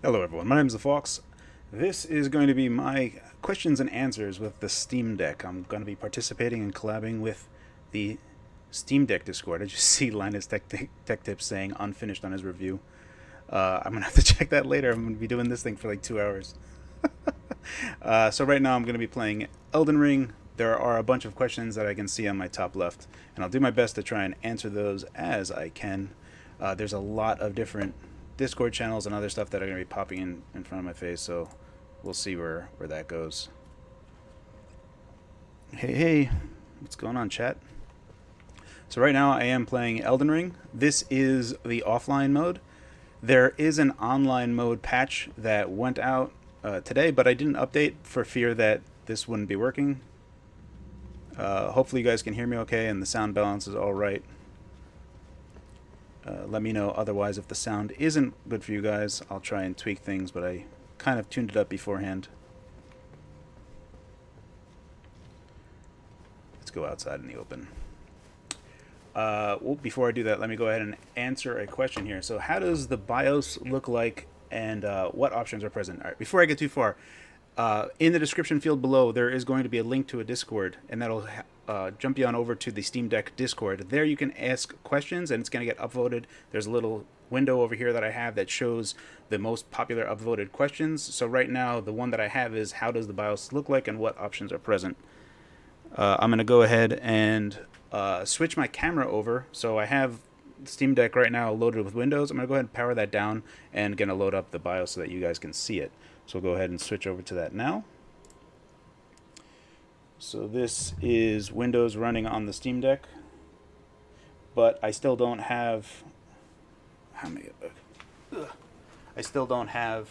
Hello everyone, my name is The Fox. This is going to be my questions and answers with the Steam Deck. I'm going to be participating and collabing with the Steam Deck Discord. I just see Linus Tech Tips saying unfinished on his review. I'm going to have to check that later. I'm going to be doing this thing for like 2 hours. So right now I'm going to be playing Elden Ring. There are a bunch of questions that I can see on my top left, and I'll do my best to try and answer those as I can. There's a lot of different Discord channels and other stuff that are going to be popping in front of my face, so we'll see where that goes. Hey, what's going on, chat? So right now I am playing Elden Ring. This is the offline mode. There is an online mode patch that went out today, but I didn't update for fear that this wouldn't be working. Hopefully you guys can hear me okay and the sound balance is all right. Let me know otherwise if the sound isn't good for you guys. I'll try and tweak things, but I kind of tuned it up beforehand. Let's go outside in the open. Well, before I do that, let me go ahead and answer a question here. So how does the BIOS look like, and what options are present? All right, before I get too far, in the description field below, there is going to be a link to a Discord, and that'll jump you on over to the Steam Deck Discord. There you can ask questions, and it's going to get upvoted. There's a little window over here that I have that shows the most popular upvoted questions. So right now, the one that I have is, how does the BIOS look like, and what options are present? I'm going to go ahead and switch my camera over. So I have Steam Deck right now loaded with Windows. I'm going to go ahead and power that down and going to load up the BIOS so that you guys can see it. So we'll go ahead and switch over to that now. So this is Windows running on the Steam Deck, but I still don't have... How many? I still don't have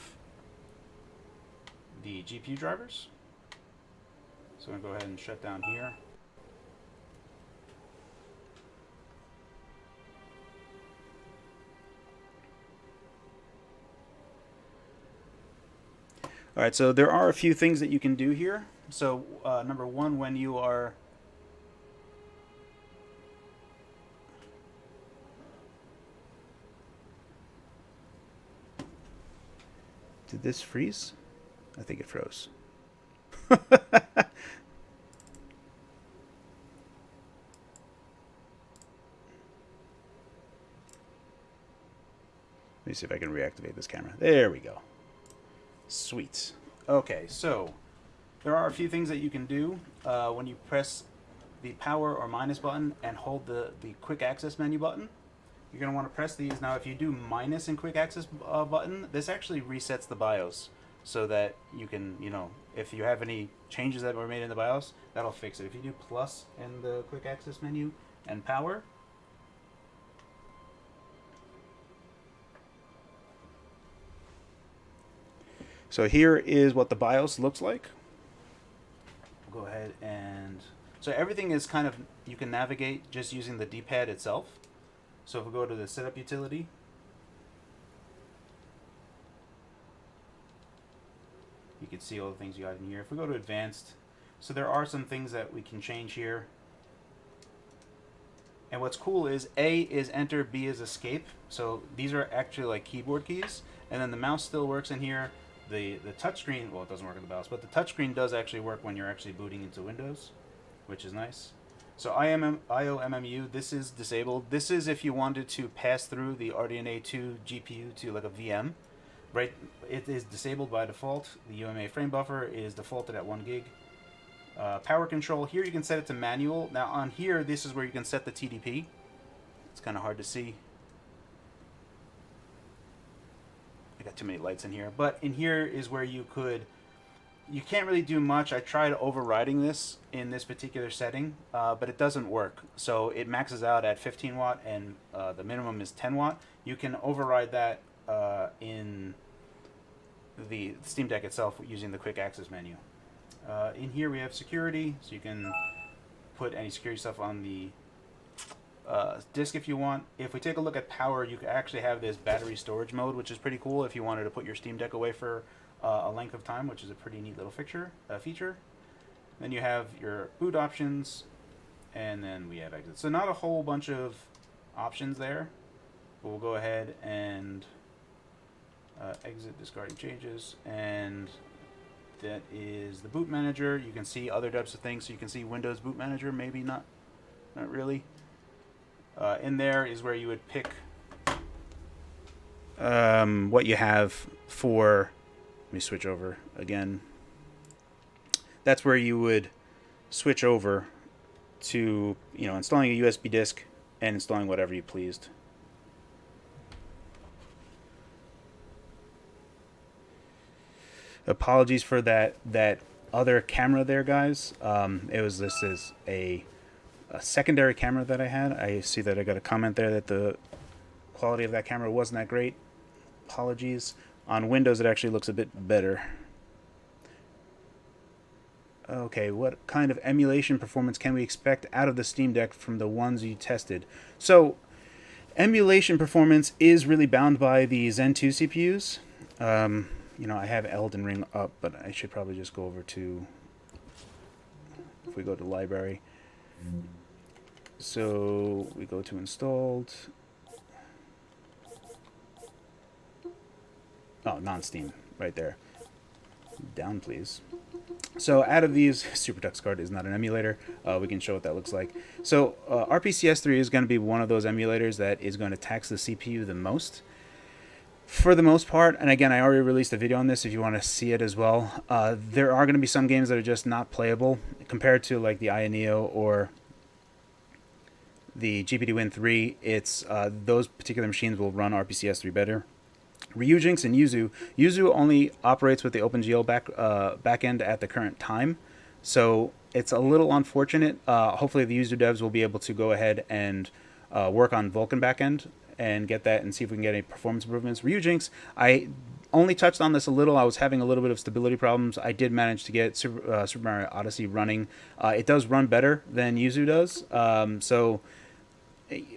the GPU drivers. So I'm going to go ahead and shut down here. All right, so there are a few things that you can do here. So number one, when you are... Did this freeze? I think it froze. Let me see if I can reactivate this camera. There we go. Sweet. Okay, so there are a few things that you can do when you press the power or minus button and hold the quick access menu button. You're going to want to press these. Now, if you do minus and quick access button, this actually resets the BIOS so that you can, if you have any changes that were made in the BIOS, that'll fix it. If you do plus in the quick access menu and power, so here is what the BIOS looks like. We'll go ahead and... So everything is kind of... You can navigate just using the D-pad itself. So if we go to the setup utility, you can see all the things you got in here. If we go to advanced, so there are some things that we can change here. And what's cool is A is enter, B is escape. So these are actually like keyboard keys. And then the mouse still works in here. The touchscreen, well, it doesn't work in the BIOS, but the touchscreen does actually work when you're actually booting into Windows, which is nice. So IOMMU, this is disabled. This is if you wanted to pass through the RDNA 2 GPU to like a VM. Right, it is disabled by default. The UMA frame buffer is defaulted at 1 gig. Power control, here you can set it to manual. Now on here, this is where you can set the TDP. It's kind of hard to see. I got too many lights in here. But in here is where you can't really do much. I tried overriding this in this particular setting, but it doesn't work. So it maxes out at 15 watt and the minimum is 10 watt. You can override that in the Steam Deck itself using the quick access menu. In here we have security, so you can put any security stuff on the disk if you want. If we take a look at power, you can actually have this battery storage mode, which is pretty cool if you wanted to put your Steam Deck away for a length of time, which is a pretty neat little feature. Then you have your boot options, and then we have exit. So not a whole bunch of options there, but we'll go ahead and Exit discarding changes, and that is the boot manager. You can see other types of things. So you can see Windows boot manager, maybe not really. In there is where you would pick what you have for. Let me switch over again. That's where you would switch over to, installing a USB disk and installing whatever you pleased. Apologies for that other camera there, guys. This is a secondary camera that I had. I see that I got a comment there that the quality of that camera wasn't that great. Apologies. On Windows, it actually looks a bit better. Okay, what kind of emulation performance can we expect out of the Steam Deck from the ones you tested? So, emulation performance is really bound by the Zen 2 CPUs. I have Elden Ring up, but I should probably just go over to, if we go to library. So we go to installed. Oh, non-Steam, right there. Down, please. So out of these, SuperTux card is not an emulator. We can show what that looks like. So RPCS3 is going to be one of those emulators that is going to tax the CPU the most. For the most part, and again, I already released a video on this if you want to see it as well, there are going to be some games that are just not playable compared to like the INEO or the GPD Win 3. It's those particular machines will run RPCS3 better. Ryujinx and Yuzu only operates with the OpenGL backend at the current time, so it's a little unfortunate. Hopefully the Yuzu devs will be able to go ahead and work on Vulkan backend and get that and see if we can get any performance improvements. Ryujinx, I only touched on this a little. I was having a little bit of stability problems. I did manage to get Super Mario Odyssey running. It does run better than Yuzu does. So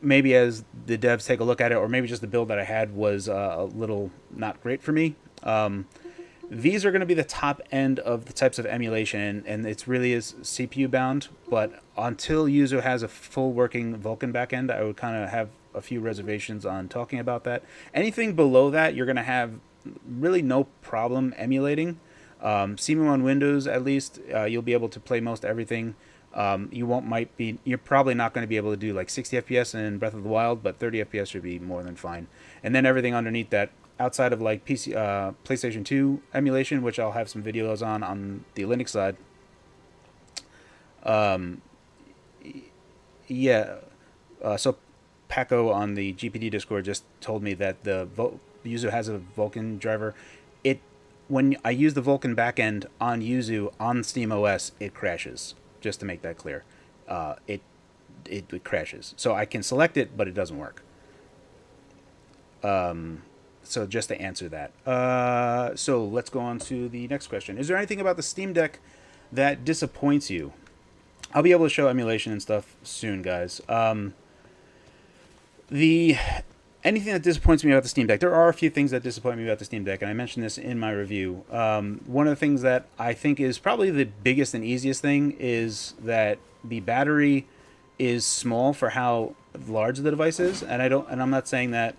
maybe as the devs take a look at it, or maybe just the build that I had was a little not great for me. These are going to be the top end of the types of emulation, and it's really is CPU bound. But until Yuzu has a full working Vulkan backend, I would kind of have a few reservations on talking about that. Anything below that, you're going to have really no problem emulating. Steam on Windows, at least, you'll be able to play most everything. You're probably not going to be able to do like 60 FPS in Breath of the Wild, but 30 FPS should be more than fine. And then everything underneath that, outside of like PlayStation 2 emulation, which I'll have some videos on the Linux side. So Paco on the GPD Discord just told me that the Yuzu has a Vulkan driver. When I use the Vulkan backend on Yuzu on SteamOS, it crashes. Just to make that clear, it crashes. So I can select it, but it doesn't work. So just to answer that. So let's go on to the next question. Is there anything about the Steam Deck that disappoints you? I'll be able to show emulation and stuff soon, guys. Anything that disappoints me about the Steam Deck, there are a few things that disappoint me about the Steam Deck, and I mentioned this in my review. One of the things that I think is probably the biggest and easiest thing is that the battery is small for how large the device is, and I'm not saying that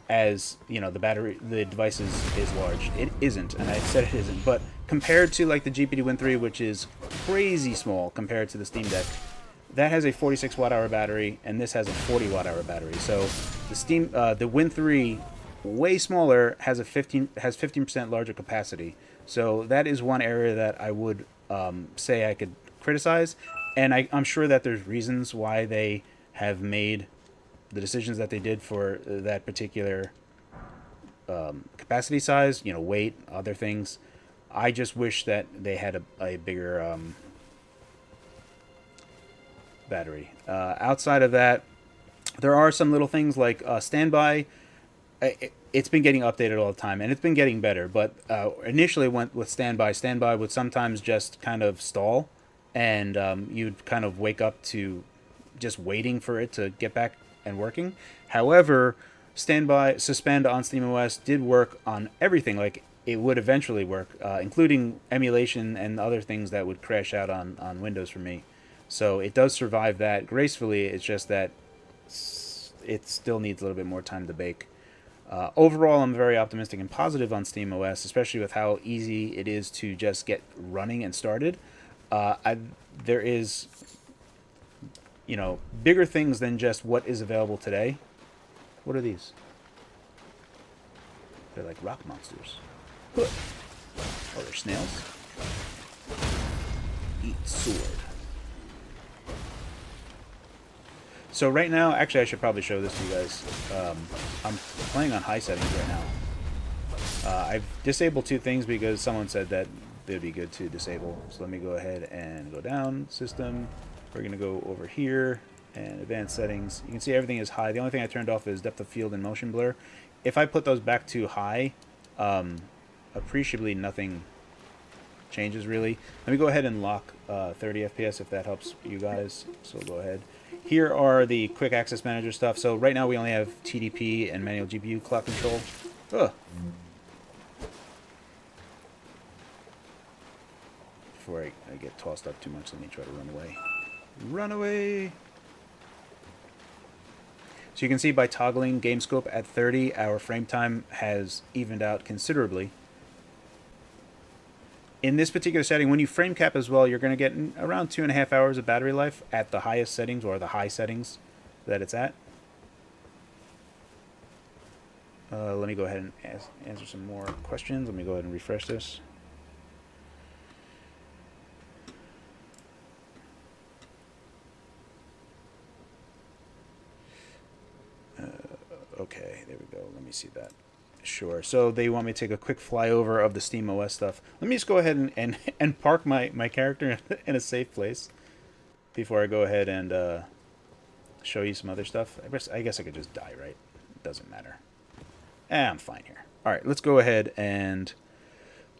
as the device is large. It isn't, and I said it isn't. But compared to like the GPD Win 3, which is crazy small compared to the Steam Deck. That has a 46 watt-hour battery, and this has a 40 watt-hour battery. So the Win 3, way smaller, has 15% larger capacity. So that is one area that I would say I could criticize, and I'm sure that there's reasons why they have made the decisions that they did for that particular capacity size. Weight, other things. I just wish that they had a bigger battery. Outside of that, there are some little things like standby. It's been getting updated all the time, and it's been getting better. But initially, went with standby. Standby would sometimes just kind of stall, and you'd kind of wake up to just waiting for it to get back and working. However, suspend on SteamOS did work on everything. Like it would eventually work, including emulation and other things that would crash out on Windows for me. So it does survive that gracefully. It's just that it still needs a little bit more time to bake. Overall, I'm very optimistic and positive on SteamOS, especially with how easy it is to just get running and started. There is, bigger things than just what is available today. What are these? They're like rock monsters. Oh, they're snails. Eat sword. So right now, actually I should probably show this to you guys. I'm playing on high settings right now. I've disabled two things because someone said that they'd be good to disable. So let me go ahead and go down, system. We're going to go over here and advanced settings. You can see everything is high. The only thing I turned off is depth of field and motion blur. If I put those back to high, appreciably nothing changes really. Let me go ahead and lock 30 FPS if that helps you guys. So go ahead. Here are the quick access manager stuff. So right now we only have TDP and manual GPU clock control. Ugh. Before I get tossed up too much, let me try to run away. Run away! So you can see by toggling Gamescope at 30, our frame time has evened out considerably. In this particular setting, when you frame cap as well, you're going to get around 2.5 hours of battery life at the highest settings, or the high settings that it's at. Let me go ahead and answer some more questions. Let me go ahead and refresh this. Okay, there we go. Let me see that. Sure. So they want me to take a quick flyover of the SteamOS stuff. Let me just go ahead and park my character in a safe place before I go ahead and show you some other stuff. I guess I could just die, right? It doesn't matter. I'm fine here. All right, let's go ahead and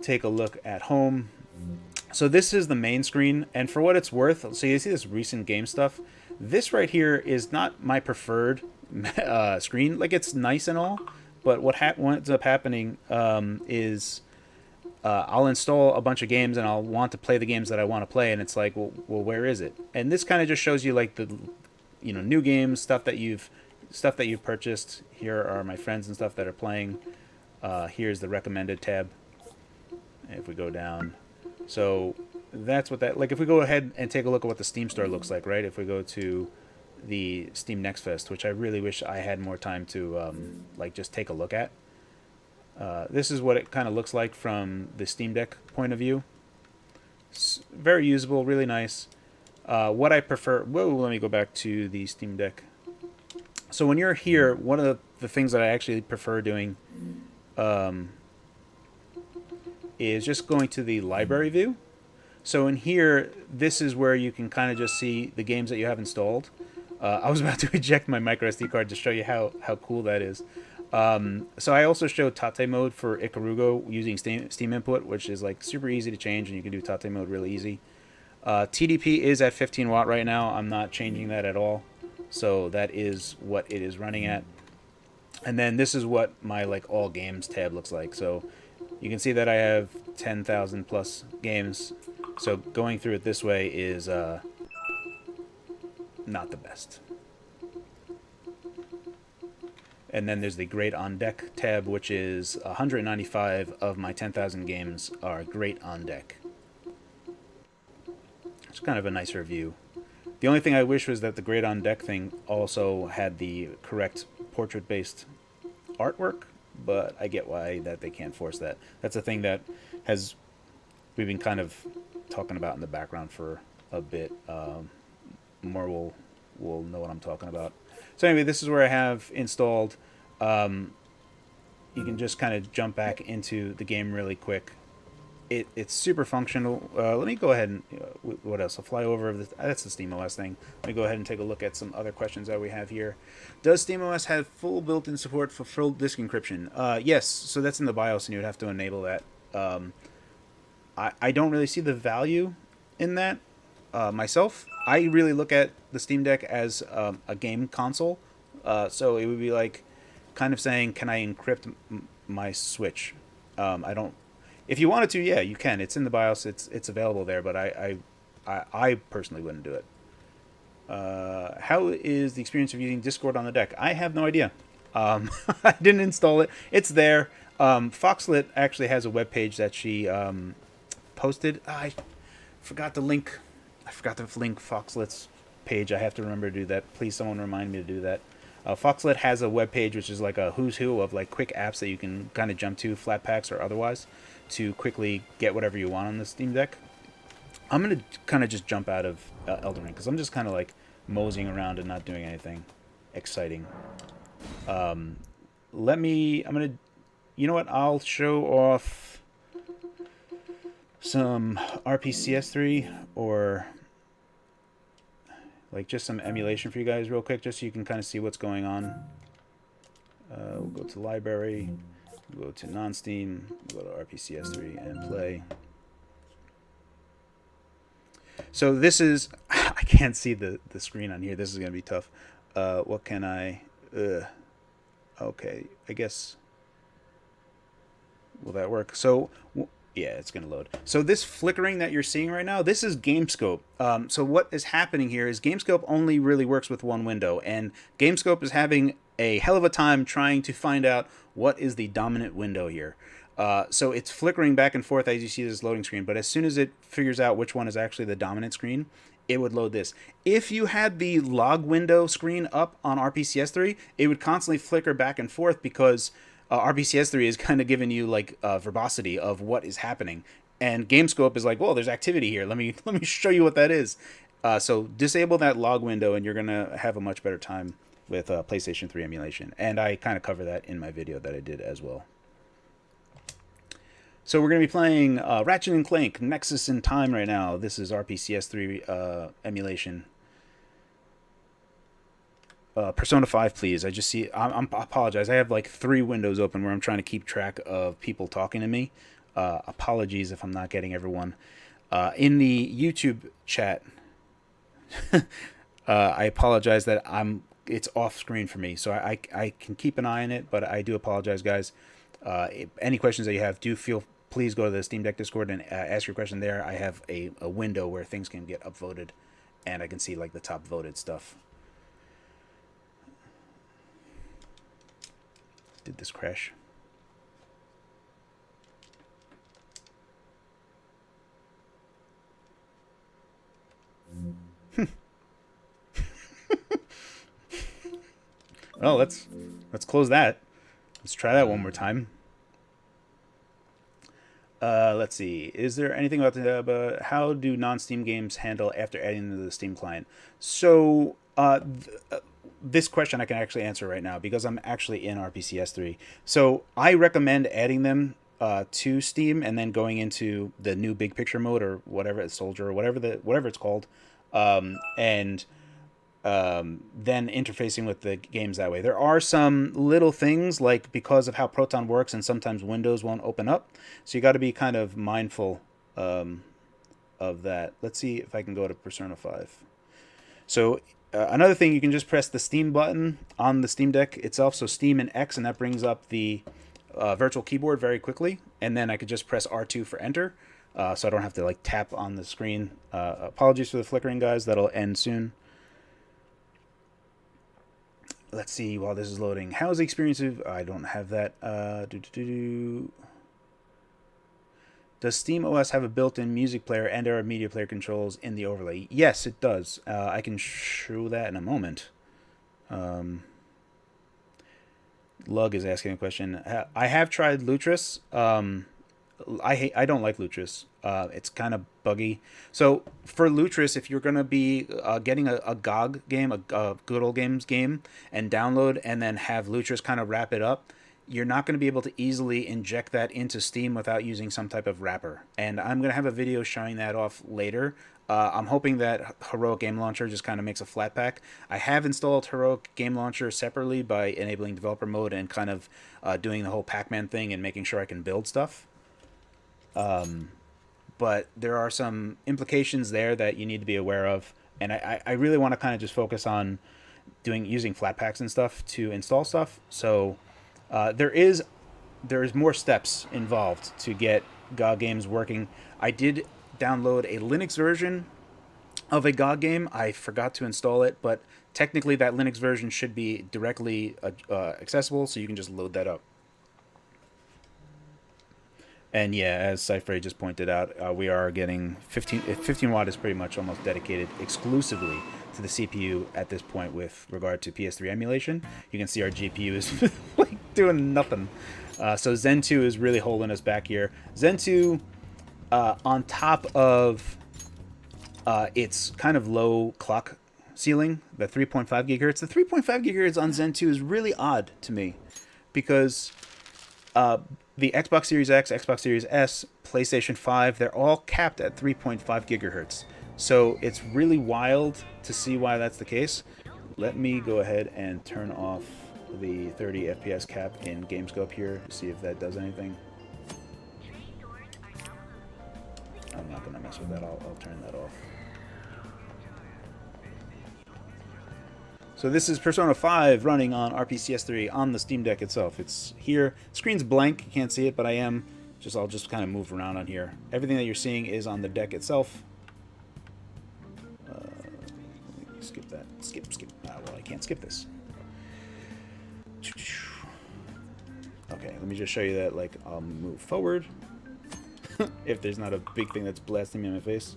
take a look at home. So this is the main screen, and for what it's worth, so you see this recent game stuff. This right here is not my preferred screen. Like, it's nice and all, but what ends up happening is I'll install a bunch of games and I'll want to play the games that I want to play, and it's like, well, where is it? And this kind of just shows you like the new games, stuff that you've purchased. Here are my friends and stuff that are playing. Here's the recommended tab. If we go down, so that's what that, like, if we go ahead and take a look at what the Steam store looks like, right? If we go to the Steam Next Fest, which I really wish I had more time to like just take a look at. This is what it kind of looks like from the Steam Deck point of view. It's very usable, really nice. What I prefer, let me go back to the Steam Deck. So when you're here, one of the things that I actually prefer doing is just going to the library view. So in here, this is where you can kind of just see the games that you have installed. I was about to eject my micro SD card to show you how cool that is. So I also showed Tate mode for Ikarugo using Steam input, which is like super easy to change, and you can do Tate mode really easy. TDP is at 15 watt right now. I'm not changing that at all. So that is what it is running at. And then this is what my like all games tab looks like. So you can see that I have 10,000 plus games. So going through it this way is not the best. And then there's the Great on Deck tab, which is 195 of my 10,000 games are Great on Deck. It's kind of a nicer view. The only thing I wish was that the Great on Deck thing also had the correct portrait-based artwork, but I get why that they can't force that. That's a thing that we've been kind of talking about in the background for a bit. More will know what I'm talking about. So anyway, this is where I have installed. You can just kind of jump back into the game really quick. It's super functional. Let me go ahead and what else? I'll fly over. That's the SteamOS thing. Let me go ahead and take a look at some other questions that we have here. Does SteamOS have full built-in support for full disk encryption? Yes. So that's in the BIOS, and you would have to enable that. I don't really see the value in that myself. I really look at the Steam Deck as a game console. So it would be like kind of saying, can I encrypt my Switch? I don't. If you wanted to, yeah, you can. It's in the BIOS. It's available there, but I personally wouldn't do it. How is the experience of using Discord on the deck? I have no idea. I didn't install it. It's there. Foxlit actually has a web page that she posted. I forgot to link. I forgot to link Foxlit's page. I have to remember to do that. Please, someone remind me to do that. Foxlit has a web page which is like a who's who of like quick apps that you can kind of jump to, flat packs or otherwise, to quickly get whatever you want on the Steam Deck. I'm gonna kind of just jump out of Elden Ring because I'm just kind of like moseying around and not doing anything exciting. I'm gonna, you know what? I'll show off some RPCS3 or like just some emulation for you guys real quick, just so you can kind of see what's going on. We'll go to library, we'll go to non-Steam, we'll go to RPCS3 and play. So this is, I can't see the screen on here. This is going to be tough. What can I, okay, I guess, will that work? So, yeah, it's going to load. So this flickering that you're seeing right now, this is Gamescope. So what is happening here is Gamescope only really works with one window, and Gamescope is having a hell of a time trying to find out what is the dominant window here. So it's flickering back and forth as you see this loading screen, but as soon as it figures out which one is actually the dominant screen, it would load this. If you had the log window screen up on RPCS3, it would constantly flicker back and forth because RPCS3 is kind of giving you like verbosity of what is happening, and Gamescope is like, well, there's activity here. Let me show you what that is. So disable that log window, and you're gonna have a much better time with PlayStation 3 emulation. And I kind of cover that in my video that I did as well. So we're going to be playing Ratchet & Clank Nexus in Time right now. This is RPCS3 emulation. Persona 5, please. I just see... I apologize. I have like 3 windows open where I'm trying to keep track of people talking to me. Apologies if I'm not getting everyone. In the YouTube chat, I apologize that it's off screen for me. So I can keep an eye on it, but I do apologize, guys. Any questions that you have, please go to the Steam Deck Discord and ask your question there. I have a window where things can get upvoted, and I can see like the top voted stuff. Did this crash? Well, let's close that. Let's try that one more time. Let's see. Is there anything about how do non-Steam games handle after adding them to the Steam client? So this question I can actually answer right now because I'm actually in RPCS3. So I recommend adding them to Steam and then going into the new big picture mode or whatever, Soldier or whatever it's called, and then interfacing with the games that way. There are some little things like because of how Proton works and sometimes Windows won't open up, so you got to be kind of mindful of that. Let's see if I can go to Persona 5. So another thing, you can just press the Steam button on the Steam Deck itself, so Steam and X, and that brings up the virtual keyboard very quickly, and then I could just press R2 for enter, so I don't have to like tap on the screen. Apologies for the flickering, guys. That'll end soon. Let's see while this is loading. How's the experience of... I don't have that. Does Steam OS have a built-in music player and or media player controls in the overlay? Yes, it does. I can show that in a moment. Lug is asking a question. I have tried Lutris. I don't like Lutris. It's kind of buggy. So for Lutris, if you're going to be getting a GOG game, a Good Old Games game, and download and then have Lutris kind of wrap it up, you're not going to be able to easily inject that into Steam without using some type of wrapper. And I'm going to have a video showing that off later. I'm hoping that Heroic Game Launcher just kind of makes a flat pack. I have installed Heroic Game Launcher separately by enabling developer mode and kind of doing the whole Pac-Man thing and making sure I can build stuff. But there are some implications there that you need to be aware of, and I really want to kind of just focus on using flat packs and stuff to install stuff. So there's more steps involved to get GOG games working. I did download a Linux version of a GOG game. I forgot to install it, but technically that Linux version should be directly accessible, so you can just load that up. And yeah, as Cypher just pointed out, we are getting 15 watt is pretty much almost dedicated exclusively to the CPU at this point with regard to PS3 emulation. You can see our GPU is like doing nothing. So Zen 2 is really holding us back here. Zen 2, on top of its kind of low clock ceiling, the 3.5 gigahertz. The 3.5 gigahertz on Zen 2 is really odd to me because the Xbox Series X, Xbox Series S, PlayStation 5, they're all capped at 3.5 gigahertz. So it's really wild to see why that's the case. Let me go ahead and turn off the 30 FPS cap in Gamescope here to see if that does anything. I'm not going to mess with that. I'll turn that off. So this is Persona 5 running on RPCS3 on the Steam Deck itself. It's here. Screen's blank. You can't see it, but I'll just kind of move around on here. Everything that you're seeing is on the deck itself. Let me skip that. Skip. Well, I can't skip this. Okay, let me just show you that. Like, I'll move forward. If there's not a big thing that's blasting me in my face.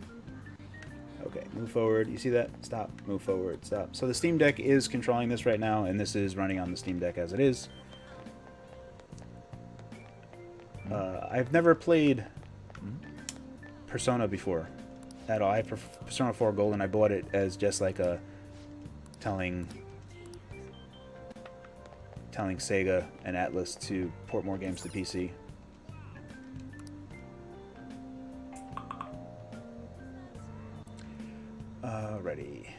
Okay, move forward. You see that? Stop. Move forward. Stop. So the Steam Deck is controlling this right now, and this is running on the Steam Deck as it is. I've never played Persona before at all. I have Persona 4 Golden. I bought it as just like a telling Sega and Atlas to port more games to PC. Alrighty.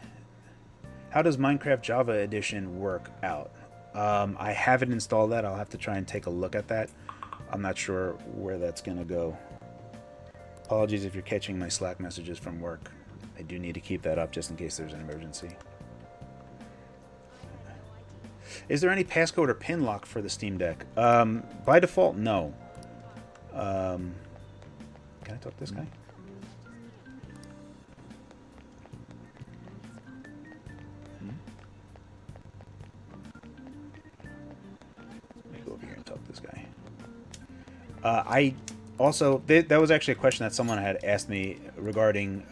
How does Minecraft Java Edition work out? I haven't installed that. I'll have to try and take a look at that. I'm not sure where that's going to go. Apologies if you're catching my Slack messages from work. I do need to keep that up just in case there's an emergency. Is there any passcode or pin lock for the Steam Deck? By default, no. Can I talk to this guy? I also, that was actually a question that someone had asked me regarding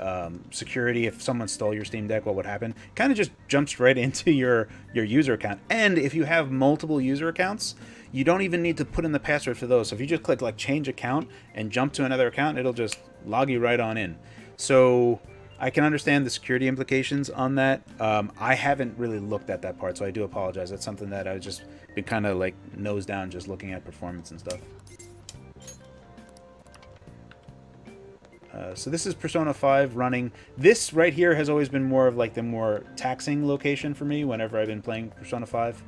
security. If someone stole your Steam Deck, what would happen? Kind of just jumps right into your user account. And if you have multiple user accounts, you don't even need to put in the password for those. So if you just click like change account and jump to another account, it'll just log you right on in. So I can understand the security implications on that. I haven't really looked at that part, so I do apologize. That's something that I've just been kind of like nose down just looking at performance and stuff. So this is Persona 5 running. This right here has always been more of like the more taxing location for me whenever I've been playing Persona 5.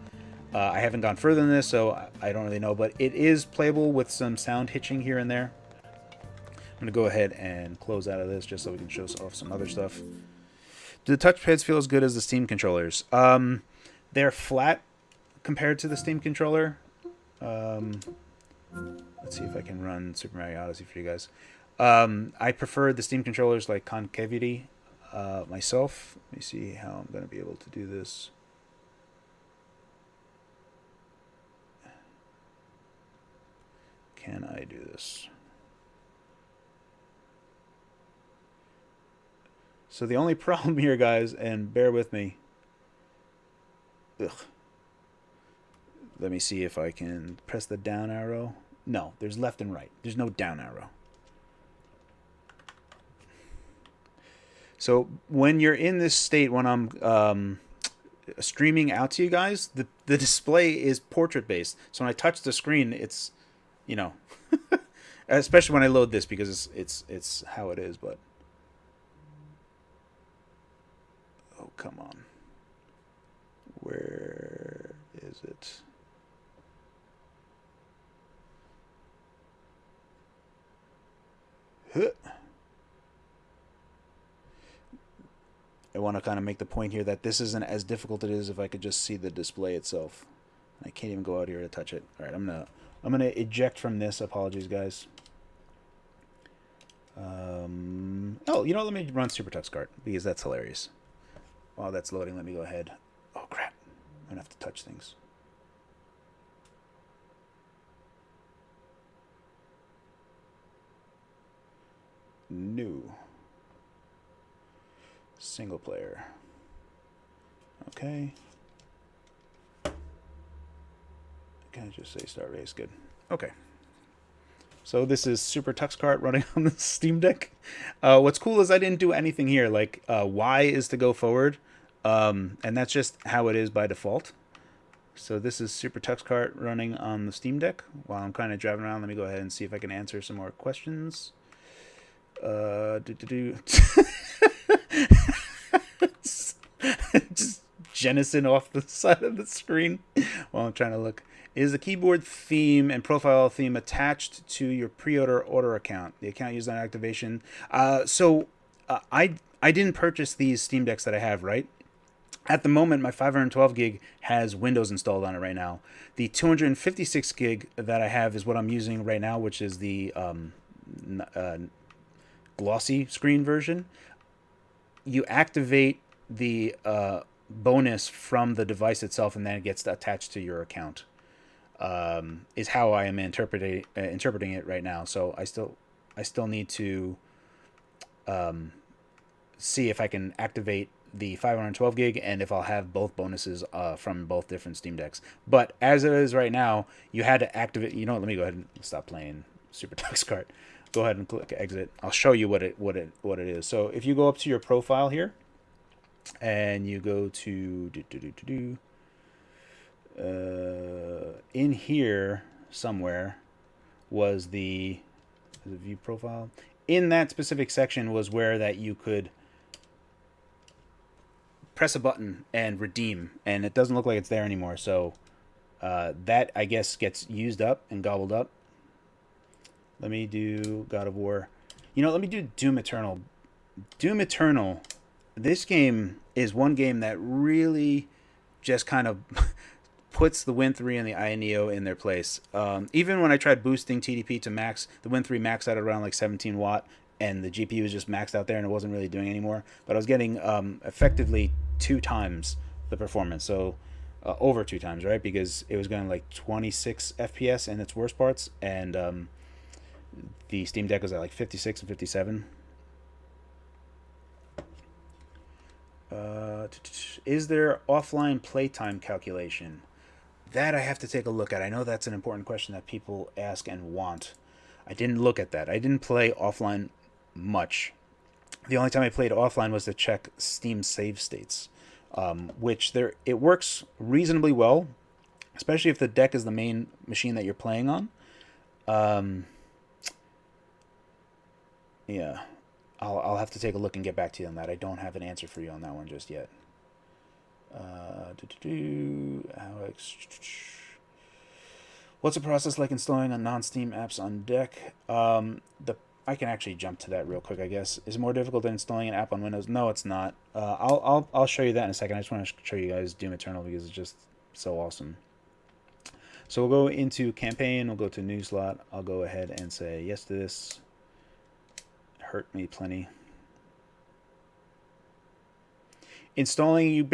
I haven't gone further than this, so I don't really know, but it is playable with some sound hitching here and there. I'm going to go ahead and close out of this just so we can show off some other stuff. Do the touchpads feel as good as the Steam controllers? They're flat compared to the Steam controller. Let's see if I can run Super Mario Odyssey for you guys. I prefer the Steam controllers like concavity myself. Let me see how I'm going to be able to do this. Can I do this? So the only problem here, guys, and bear with me. Let me see if I can press the down arrow. No, there's left and right. There's no down arrow. So when you're in this state, when I'm streaming out to you guys, the display is portrait based. So when I touch the screen, it's, you know, especially when I load this because it's how it is. But oh, come on, where is it? Huh. I want to kind of make the point here that this isn't as difficult as it is if I could just see the display itself. I can't even go out here to touch it. All right, I'm gonna eject from this. Apologies, guys. Oh, you know, let me run SuperTux cart because that's hilarious. While that's loading, let me go ahead. Oh crap! I'm gonna have to touch things. New. Single player. Okay. Can I just say start race? Good. Okay. So this is Super Tux Kart running on the Steam Deck. What's cool is I didn't do anything here. Like Y is to go forward, and that's just how it is by default. So this is Super Tux Kart running on the Steam Deck. While I'm kind of driving around, let me go ahead and see if I can answer some more questions. Just Jennison off the side of the screen while I'm trying to look. Is the keyboard theme and profile theme attached to your pre-order account? The account used on activation. I didn't purchase these Steam Decks that I have, right? At the moment, my 512 gig has Windows installed on it right now. The 256 gig that I have is what I'm using right now, which is the glossy screen version. You activate the bonus from the device itself, and then it gets attached to your account. Is how I am interpreting it right now. So I still need to see if I can activate the 512 gig and if I'll have both bonuses from both different Steam Decks. But as it is right now, you had to activate. You know what? Let me go ahead and stop playing Super Tux Kart. Go ahead and click exit. I'll show you what it is. So if you go up to your profile here, and you go to in here somewhere was the view profile. In that specific section was where that you could press a button and redeem, and it doesn't look like it's there anymore. So that I guess gets used up and gobbled up. Let me do God of War. You know, let me do Doom Eternal. Doom Eternal. This game is one game that really just kind of puts the Win 3 and the INEO in their place. Even when I tried boosting TDP to max, the Win 3 maxed out at around like 17 watt, and the GPU was just maxed out there and it wasn't really doing anymore. But I was getting effectively 2 times the performance, so over 2 times, right? Because it was going like 26 FPS in its worst parts, and the Steam Deck was at like 56 and 57. Is there offline playtime calculation? That I have to take a look at. I know that's an important question that people ask and want. I didn't look at that. I didn't play offline much. The only time I played offline was to check Steam save states, which it works reasonably well, especially if the deck is the main machine that you're playing on. Yeah. I'll have to take a look and get back to you on that. I don't have an answer for you on that one just yet. What's the process like installing a non-Steam apps on deck? I can actually jump to that real quick, I guess. Is it more difficult than installing an app on Windows? No, it's not. I'll show you that in a second. I just want to show you guys Doom Eternal because it's just so awesome. So we'll go into campaign. We'll go to new slot. I'll go ahead and say yes to this. Hurt me plenty. Installing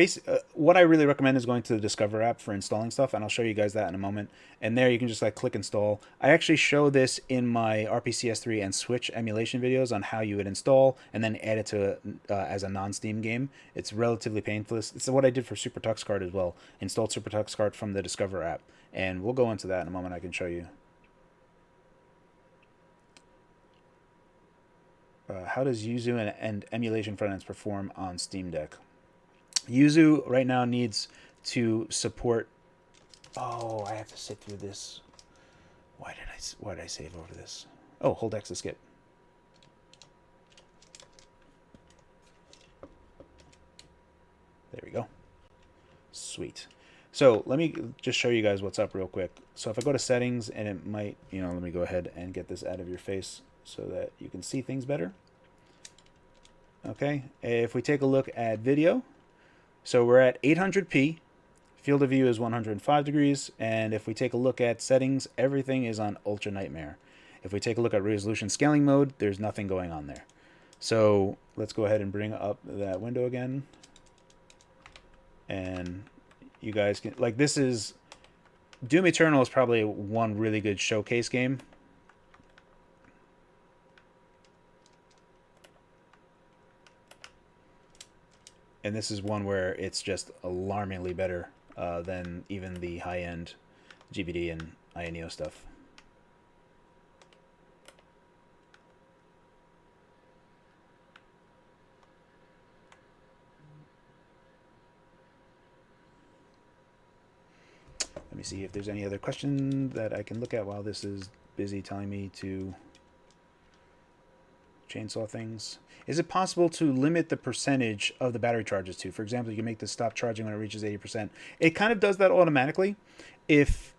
what I really recommend is going to the Discover app for installing stuff, and I'll show you guys that in a moment. And there you can just like click install. I actually show this in my RPCS3 and Switch emulation videos on how you would install and then add it to as a non-Steam game. It's relatively painless. It's what I did for Super Tux Kart as well. Installed Super Tux Kart from the Discover app, and we'll go into that in a moment. I can show you. How does Yuzu and emulation front ends perform on Steam Deck? Yuzu right now needs to support. Oh, I have to sit through this. Why did I save over this? Oh, hold X to skip. There we go. Sweet. So let me just show you guys what's up real quick. So if I go to settings, and it might, let me go ahead and get this out of your face so that you can see things better. Okay, if we take a look at video, so we're at 800p, field of view is 105 degrees, and if we take a look at settings, everything is on Ultra Nightmare. If we take a look at resolution scaling mode, there's nothing going on there. So let's go ahead and bring up that window again. And you guys can, like, this is, Doom Eternal is probably one really good showcase game. And this is one where it's just alarmingly better than even the high-end GBD and INEO stuff. Let me see if there's any other question that I can look at while this is busy telling me to chainsaw things. Is it possible to limit the percentage of the battery charges to? For example, you can make this stop charging when it reaches 80%. It kind of does that automatically. If,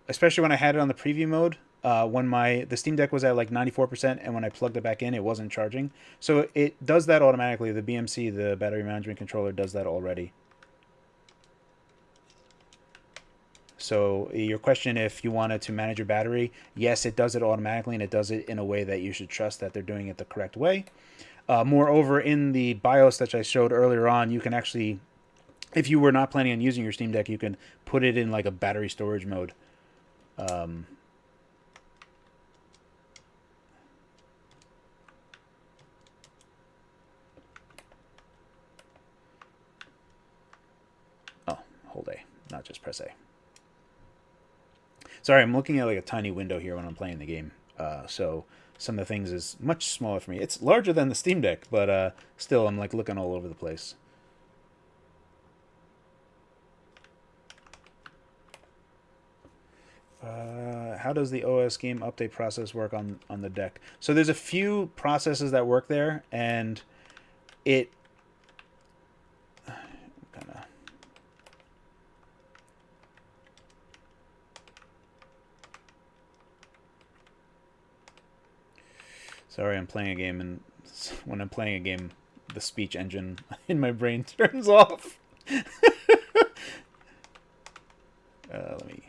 especially when I had it on the preview mode, when the Steam Deck was at like 94%, and when I plugged it back in, it wasn't charging. So it does that automatically. The BMC, the battery management controller, does that already. So your question, if you wanted to manage your battery, yes, it does it automatically, and it does it in a way that you should trust that they're doing it the correct way. Moreover, in the BIOS that I showed earlier on, you can actually, if you were not planning on using your Steam Deck, you can put it in like a battery storage mode. Oh, hold A, not just press A. Sorry, I'm looking at like a tiny window here when I'm playing the game. So some of the things is much smaller for me. It's larger than the Steam Deck, but still I'm like looking all over the place. How does the OS game update process work on the deck? So there's a few processes that work there, and it kind of... Sorry, I'm playing a game, and when I'm playing a game, the speech engine in my brain turns off. Let me...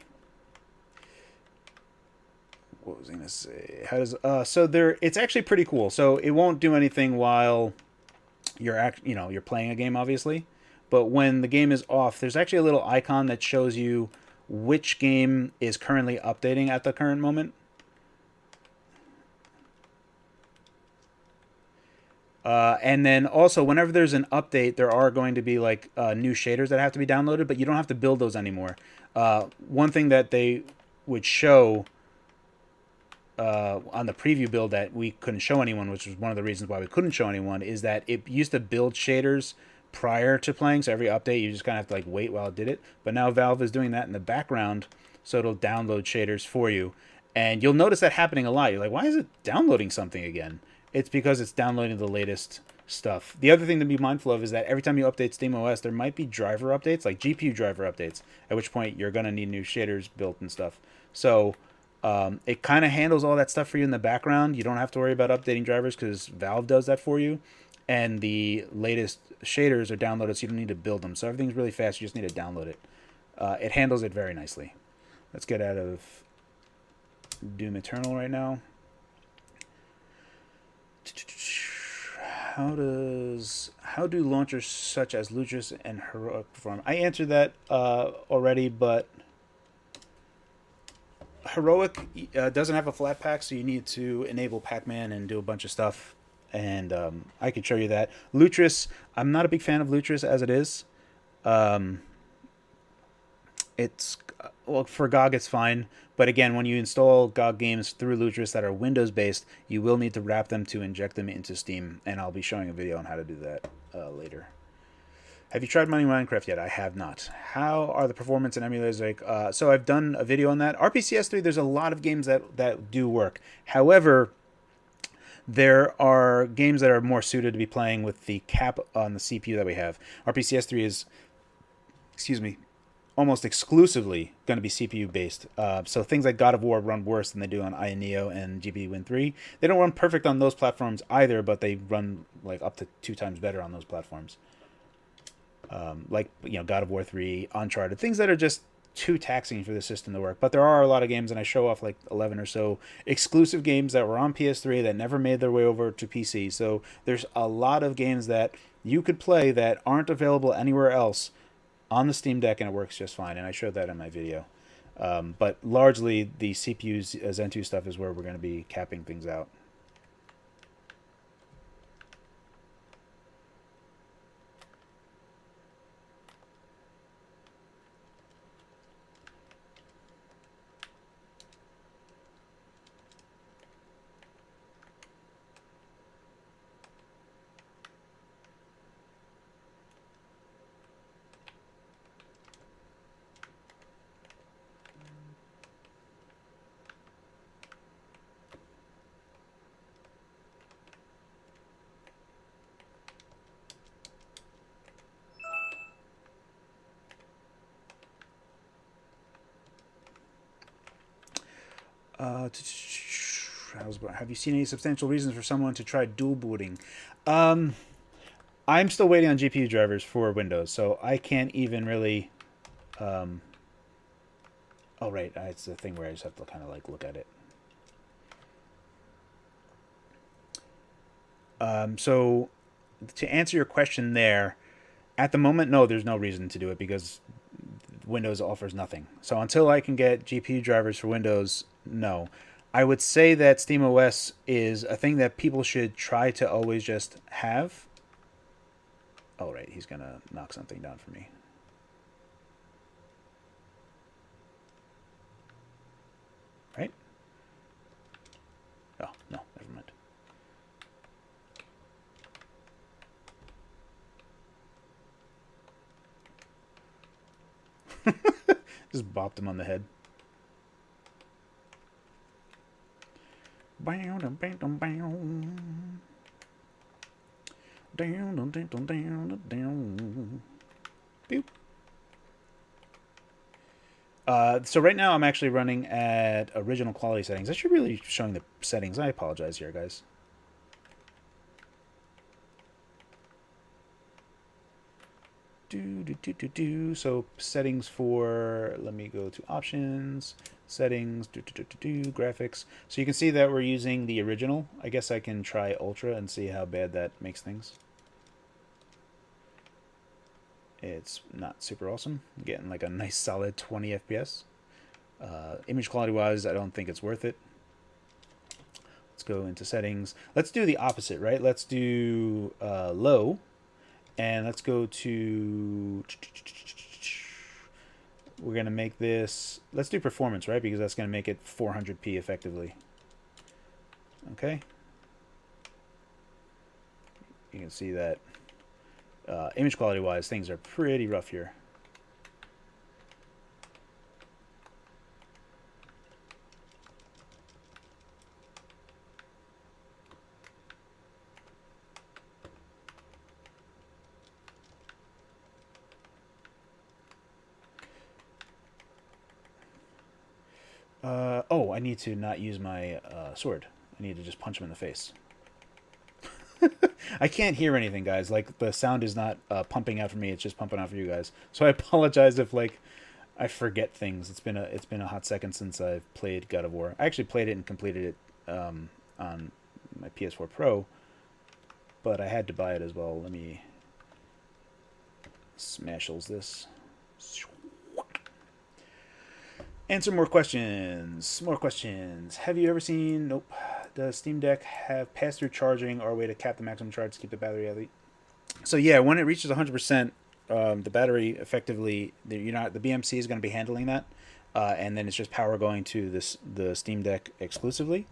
What was I gonna say? How does so there? It's actually pretty cool. So it won't do anything while you're you're playing a game, obviously. But when the game is off, there's actually a little icon that shows you which game is currently updating at the current moment. And then also, whenever there's an update, there are going to be like new shaders that have to be downloaded, but you don't have to build those anymore. One thing that they would show on the preview build that we couldn't show anyone, which was one of the reasons why we couldn't show anyone, is that it used to build shaders prior to playing. So every update, you just kind of have to like wait while it did it. But now Valve is doing that in the background, so it'll download shaders for you. And you'll notice that happening a lot. You're like, why is it downloading something again? It's because it's downloading the latest stuff. The other thing to be mindful of is that every time you update SteamOS, there might be driver updates, like GPU driver updates, at which point you're going to need new shaders built and stuff. So it kind of handles all that stuff for you in the background. You don't have to worry about updating drivers because Valve does that for you. And the latest shaders are downloaded, so you don't need to build them. So everything's really fast. You just need to download it. It handles it very nicely. Let's get out of Doom Eternal right now. How do launchers such as Lutris and Heroic perform? I answered that already, but Heroic doesn't have a flat pack, so you need to enable Pac-Man and do a bunch of stuff, and I could show you that. Lutris, I'm not a big fan of Lutris as it is. It's well, for GOG it's fine, but again, when you install GOG games through Lutris that are Windows based, you will need to wrap them to inject them into Steam, and I'll be showing a video on how to do that later. Have you tried mining Minecraft yet? I have not. How are the performance and emulators like? So I've done a video on that. RPCS3, there's a lot of games that do work. However, there are games that are more suited to be playing with the cap on the CPU that we have. RPCS3 is, excuse me, almost exclusively going to be CPU based. So things like God of War run worse than they do on INEO and GBD Win 3. They don't run perfect on those platforms either, but they run like up to 2 times better on those platforms. Like, you know, God of War 3, Uncharted, things that are just too taxing for the system to work. But there are a lot of games, and I show off like 11 or so exclusive games that were on PS3 that never made their way over to PC. So there's a lot of games that you could play that aren't available anywhere else on the Steam Deck, and it works just fine. And I showed that in my video. But largely, the CPU's Zen 2 stuff is where we're going to be capping things out. Have you seen any substantial reasons for someone to try dual booting? I'm still waiting on GPU drivers for Windows, so I can't even really. Oh right, it's the thing where I just have to kind of like look at it. So to answer your question there, at the moment, no, there's no reason to do it because Windows offers nothing. So until I can get GPU drivers for Windows, no. I would say that SteamOS is a thing that people should try to always just have. Oh, right, he's going to knock something down for me. Right? Oh, no, never mind. Just bopped him on the head. Boop. So right now I'm actually running at original quality settings. I should really be showing the settings. I apologize here, guys. So settings for, let me go to options, settings, graphics. So you can see that we're using the original. I guess I can try ultra and see how bad that makes things. It's not super awesome. I'm getting like a nice solid 20 FPS. Image quality wise, I don't think it's worth it. Let's go into settings. Let's do the opposite, right? Let's do low. And let's go to, we're going to make this, let's do performance, right? Because that's going to make it 400p effectively. Okay. You can see that image quality wise, things are pretty rough here. Oh, I need to not use my sword. I need to just punch him in the face. I can't hear anything, guys. Like, the sound is not pumping out for me. It's just pumping out for you guys. So I apologize if, like, I forget things. It's been a hot second since I've played God of War. I actually played it and completed it on my PS4 Pro, but I had to buy it as well. Let me smashels this. Answer more questions. More questions. Have you ever seen... Nope. Does Steam Deck have pass-through charging or a way to cap the maximum charge to keep the battery healthy? So yeah, when it reaches 100%, the battery effectively... the BMC is going to be handling that. And then it's just power going to the Steam Deck exclusively.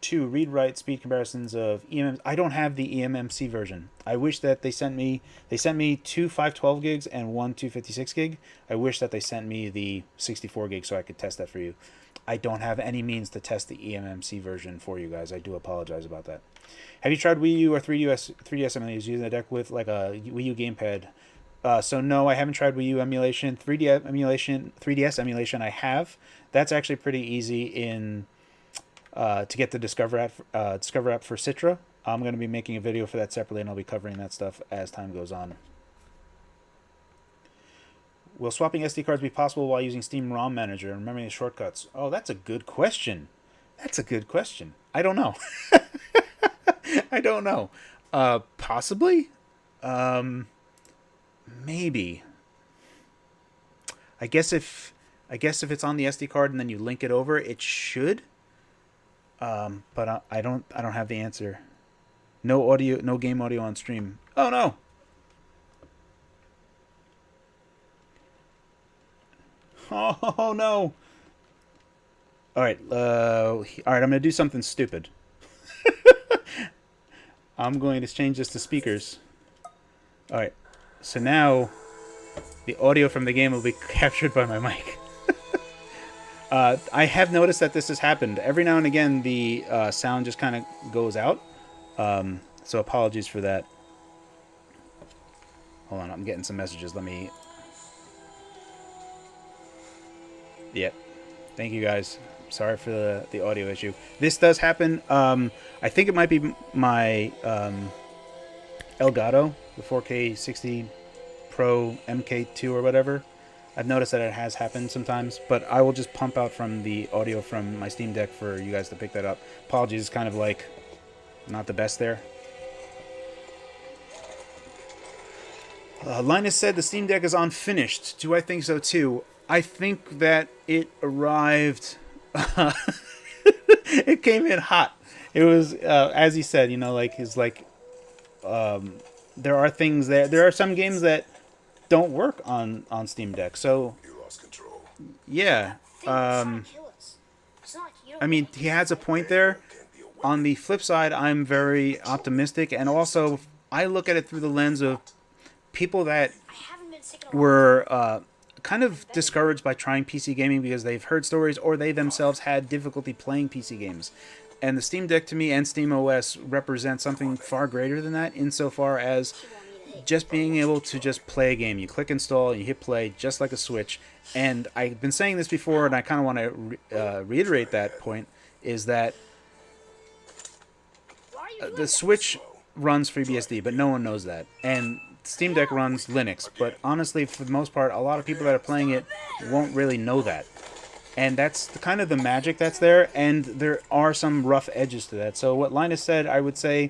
2 read-write speed comparisons of EMM. I don't have the eMMC version. I wish that they sent me 2 512 gigs and 1 256 gig. I wish that they sent me the 64 gig so I could test that for you. I don't have any means to test the eMMC version for you guys. I do apologize about that. Have you tried Wii U or 3DS emulators using the deck with like a Wii U gamepad? So no, I haven't tried Wii U emulation. 3DS emulation I have. That's actually pretty easy in to get the Discover app for Citra. I'm going to be making a video for that separately, and I'll be covering that stuff as time goes on. Will swapping SD cards be possible while using Steam ROM Manager and remembering the shortcuts? Oh, that's a good question. That's a good question. I don't know. I don't know. Possibly? Maybe. I guess if it's on the SD card and then you link it over, it should. But I don't have the answer. No audio, no game audio on stream. Oh no. Oh no. All right. I'm gonna do something stupid. I'm going to change this to speakers. All right. So now the audio from the game will be captured by my mic. I have noticed that this has happened. Every now and again, the sound just kind of goes out. So apologies for that. Hold on, I'm getting some messages. Let me... Yep. Thank you, guys. Sorry for the audio issue. This does happen. I think it might be my Elgato, the 4K 60 Pro MK2 or whatever. I've noticed that it has happened sometimes, but I will just pump out from the audio from my Steam Deck for you guys to pick that up. Apologies, it's kind of like not the best there. Linus said the Steam Deck is unfinished. Do I think so too? I think that it arrived... it came in hot. It was, as he said, you know, like, it's like... there are things there. There are some games that don't work on Steam Deck. So, you lost control. Yeah. I mean, he has a point there. On the flip side, I'm very optimistic, and also I look at it through the lens of people that were kind of discouraged by trying PC gaming because they've heard stories or they themselves had difficulty playing PC games. And the Steam Deck to me and SteamOS represent something far greater than that insofar as just being able to just play a game. You click install and you hit play just like a Switch. And I've been saying this before, and I kind of want to reiterate that point, is that the Switch runs FreeBSD, but no one knows that. And Steam Deck runs Linux, but honestly, for the most part, a lot of people that are playing it won't really know that. And that's kind of the magic that's there, and there are some rough edges to that. So what Linus said, I would say,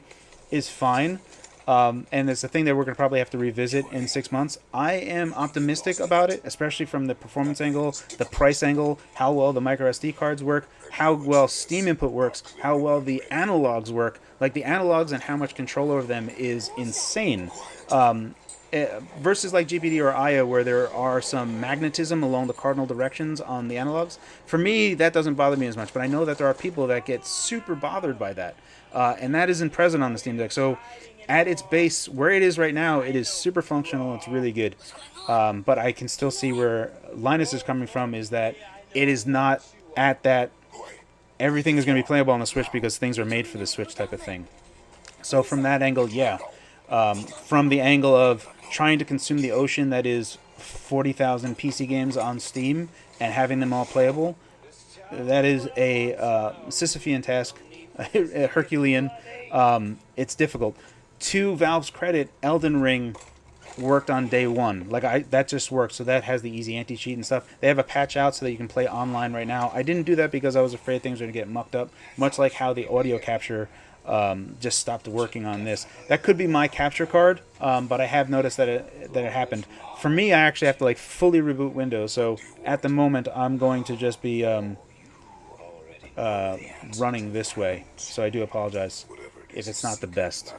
is fine. And it's a thing that we're going to probably have to revisit in 6 months. I am optimistic about it, especially from the performance angle, the price angle, how well the micro SD cards work, how well Steam input works, how well the analogs work. Like the analogs and how much control over them is insane. Versus like GPD or IO, where there are some magnetism along the cardinal directions on the analogs. For me, that doesn't bother me as much, but I know that there are people that get super bothered by that. And that isn't present on the Steam Deck. So at its base, where it is right now, it is super functional. It's really good. But I can still see where Linus is coming from, is that it is not at that everything is going to be playable on the Switch because things are made for the Switch type of thing. So from that angle, yeah. From the angle of trying to consume the ocean that is 40,000 PC games on Steam and having them all playable, that is a Sisyphean task, a Herculean. It's difficult. To Valve's credit, Elden Ring worked on day one. That just worked, so that has the easy anti-cheat and stuff. They have a patch out so that you can play online right now. I didn't do that because I was afraid things were going to get mucked up, much like how the audio capture just stopped working on this. That could be my capture card, but I have noticed that it happened. For me, I actually have to fully reboot Windows, so at the moment I'm going to just be running this way. So I do apologize if it's not the best.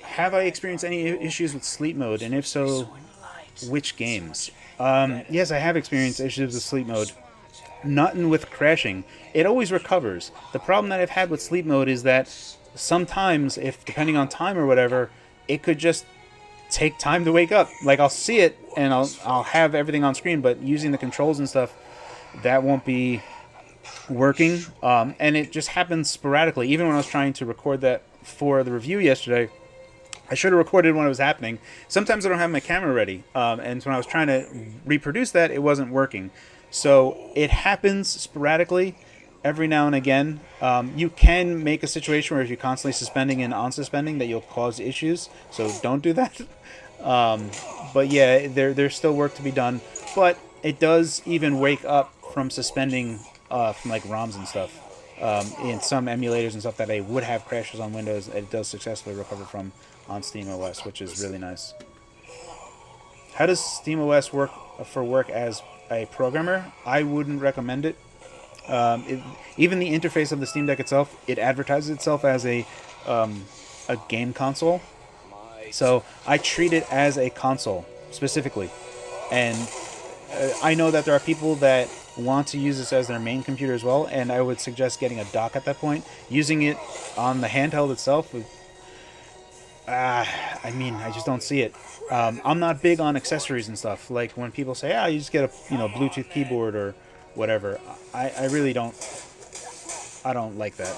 Have I experienced any issues with sleep mode, and if so, which games? Yes, I have experienced issues with sleep mode. Nothing with crashing. It always recovers. The problem that I've had with sleep mode is that sometimes, if depending on time or whatever, it could just take time to wake up. Like, I'll see it and I'll have everything on screen, but using the controls and stuff, that won't be working. And it just happens sporadically. Even when I was trying to record that for the review yesterday, I should have recorded when it was happening. Sometimes I don't have my camera ready, and when I was trying to reproduce that, it wasn't working. So it happens sporadically. every now and again, you can make a situation where if you're constantly suspending and unsuspending that you'll cause issues. So don't do that. But yeah, there's still work to be done. But it does even wake up from suspending from like ROMs and stuff. In some emulators and stuff that I would have crashes on Windows, it does successfully recover from on SteamOS, which is really nice. How does SteamOS work as a programmer? I wouldn't recommend it. Even the interface of the Steam Deck itself, it advertises itself as a game console. So I treat it as a console specifically, and I know that there are people that want to use this as their main computer as well, and I would suggest getting a dock at that point. Using it on the handheld itself, I mean, I just don't see it. I'm not big on accessories and stuff. Like when people say, you just get a Bluetooth keyboard or whatever. I really don't. I don't like that.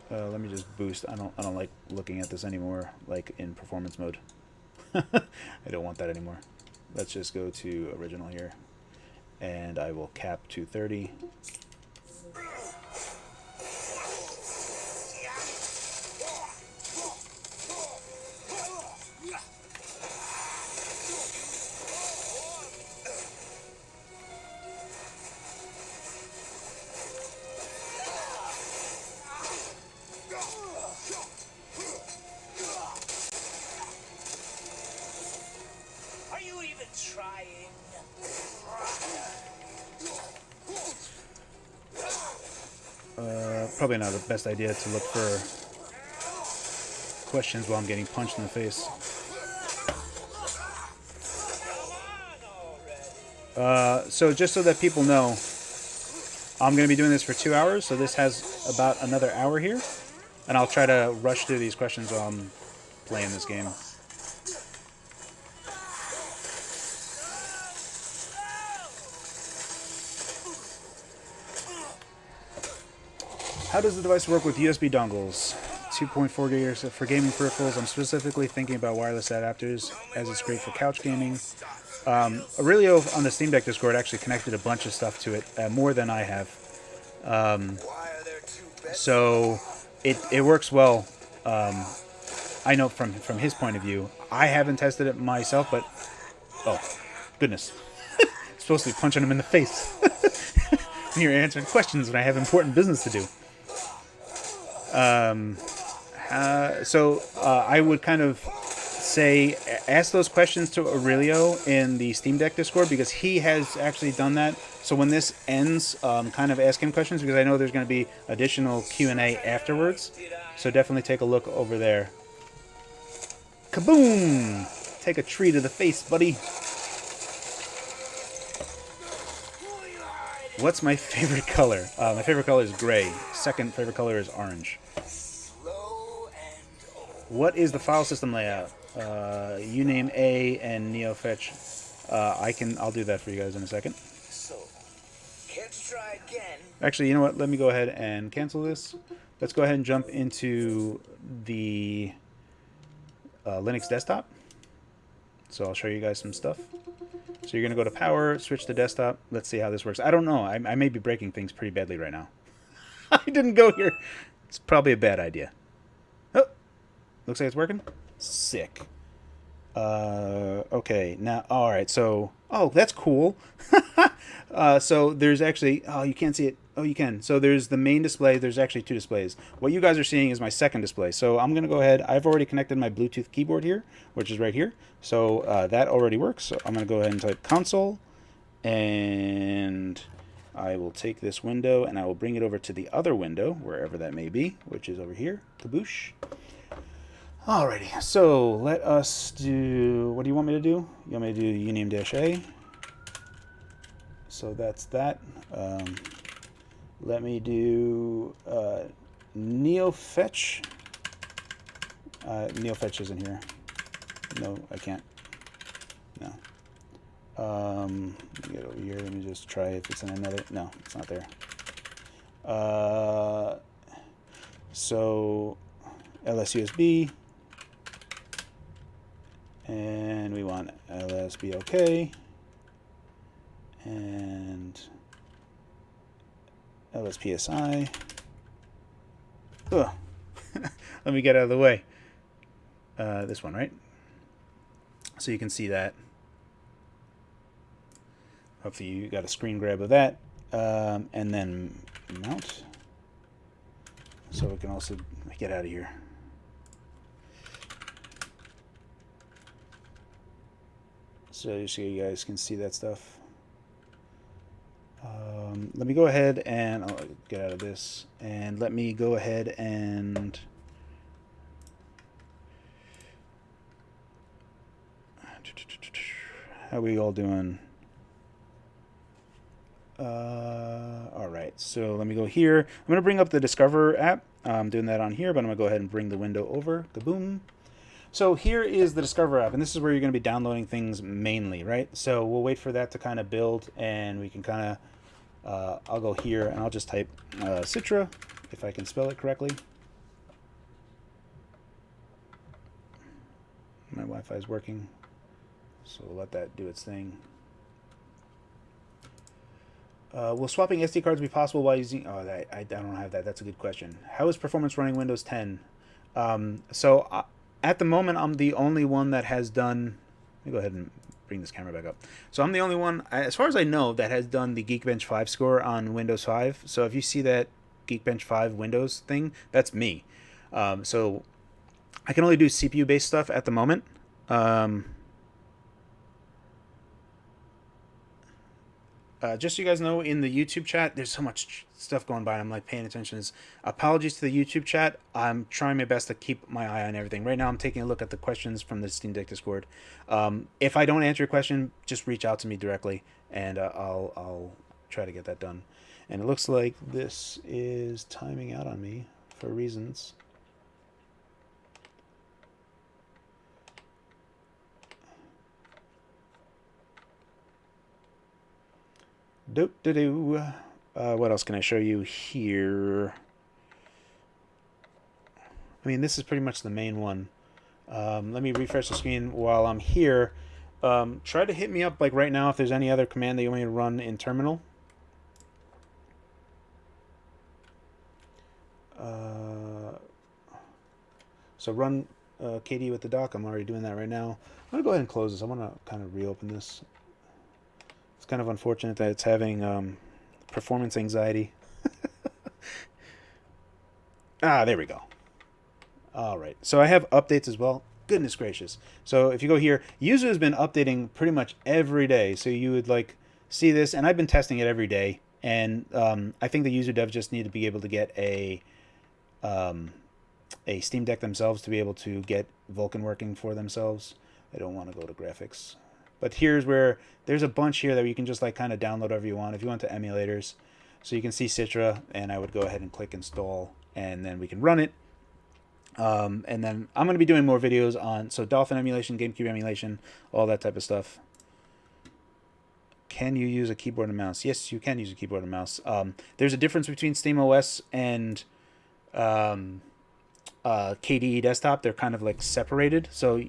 Let me just boost. I don't like looking at this anymore, like in performance mode. I don't want that anymore. Let's just go to original here, and I will cap 230. Probably not the best idea to look for questions while I'm getting punched in the face. So just so that people know, I'm going to be doing this for 2 hours, so this has about another hour here, and I'll try to rush through these questions while I'm playing this game. How does the device work with USB dongles? 2.4 gigahertz for gaming peripherals. I'm specifically thinking about wireless adapters, as it's great for couch gaming. Aurelio on the Steam Deck Discord actually connected a bunch of stuff to it, more than I have. So it works well. I know from his point of view. I haven't tested it myself, but oh goodness, supposed to be punching him in the face. You're answering questions when I have important business to do. So I would kind of say ask those questions to Aurelio in the Steam Deck Discord, because he has actually done that. So when this ends, kind of ask him questions, because I know there's going to be additional Q&A afterwards. So definitely take a look over there. Kaboom! Take a tree to the face, buddy. What's my favorite color? My favorite color is gray. Second favorite color is orange. What is the file system layout? Uname A and NeoFetch. I'll do that for you guys in a second. Actually, you know what? Let me go ahead and cancel this. Let's go ahead and jump into the Linux desktop. So I'll show you guys some stuff. So you're going to go to power, switch to desktop. Let's see how this works. I don't know. I may be breaking things pretty badly right now. I didn't go here. It's probably a bad idea. Oh, looks like it's working. Sick. Okay, now, all right, so, oh, that's cool. So there's actually, oh, you can't see it. Oh, you can. So there's the main display. There's actually two displays. What you guys are seeing is my second display. So I'm going to go ahead. I've already connected my Bluetooth keyboard here, which is right here. So that already works. So I'm going to go ahead and type console, and I will take this window and I will bring it over to the other window, wherever that may be, which is over here. Kaboosh. Alrighty, so let us do, what do you want me to do? You want me to do uname-a? So that's that. Let me do NeoFetch. NeoFetch isn't here. No, I can't. No. Let me get over here. Let me just try if it's in another. No, it's not there. So LSUSB, and we want LSBOK, and LSPSI. Ugh. Let me get out of the way. This one, right? So you can see that. Hopefully you got a screen grab of that. And then mount. So we can also get out of here. So you guys can see that stuff. Let me go ahead and I'll get out of this. And let me go ahead and how are we all doing? All right, so let me go here. I'm going to bring up the Discover app. I'm doing that on here, but I'm going to go ahead and bring the window over. Kaboom. So here is the Discover app, and this is where you're going to be downloading things mainly, right? So we'll wait for that to kind of build, and we can kind of, I'll go here, and I'll just type Citra, if I can spell it correctly. My Wi-Fi is working, so we'll let that do its thing. Will swapping SD cards be possible while using... Oh, I don't have that. That's a good question. How is performance running Windows 10? At the moment, I'm the only one that has done... Let me go ahead and bring this camera back up. So I'm the only one, as far as I know, that has done the Geekbench 5 score on Windows 5. So if you see that Geekbench 5 Windows thing, that's me. So I can only do CPU-based stuff at the moment. Just so you guys know, in the YouTube chat, there's so much stuff going by, and I'm like paying attention. Apologies to the YouTube chat. I'm trying my best to keep my eye on everything. Right now, I'm taking a look at the questions from the Steam Deck Discord. If I don't answer your question, just reach out to me directly, and I'll try to get that done. And it looks like this is timing out on me for reasons. What else can I show you here? I mean, this is pretty much the main one. Let me refresh the screen while I'm here. Try to hit me up like right now if there's any other command that you want me to run in terminal. So run KD with the dock. I'm already doing that right now. I'm going to go ahead and close this. I want to kind of reopen this. It's kind of unfortunate that it's having performance anxiety. There we go. All right. So I have updates as well. Goodness gracious. So if you go here, user has been updating pretty much every day. So you would like see this, and I've been testing it every day. And I think the user devs just need to be able to get a Steam Deck themselves to be able to get Vulkan working for themselves. I don't want to go to graphics. But here's where there's a bunch here that you can just like kind of download whatever you want. If you want to emulators, so you can see Citra, and I would go ahead and click install, and then we can run it. And then I'm going to be doing more videos on Dolphin emulation, GameCube emulation, all that type of stuff. Can you use a keyboard and mouse? Yes, you can use a keyboard and mouse. There's a difference between Steamos and KDE desktop. They're kind of like separated. So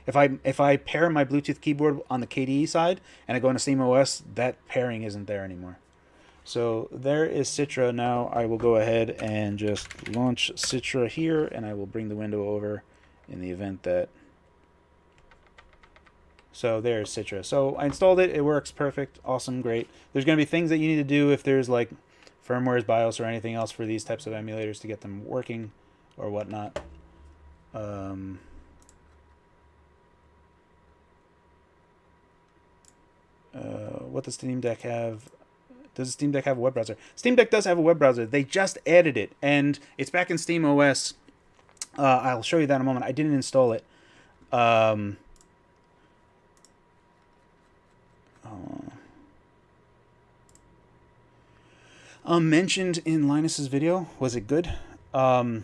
if I pair my Bluetooth keyboard on the KDE side and I go into Steamos, that pairing isn't there anymore. So there is Citra. Now I will go ahead and just launch Citra here, and I will bring the window over in the event that... So there's Citra. So I installed it. It works perfect. Awesome. Great. There's going to be things that you need to do if there's like firmware's BIOS or anything else for these types of emulators to get them working or whatnot. What does Steam Deck have? Does Steam Deck have a web browser? Steam Deck does have a web browser. They just added it, and it's back in Steamos. I'll show you that in a moment. I didn't install it. Mentioned in Linus's video. Was it good? Let me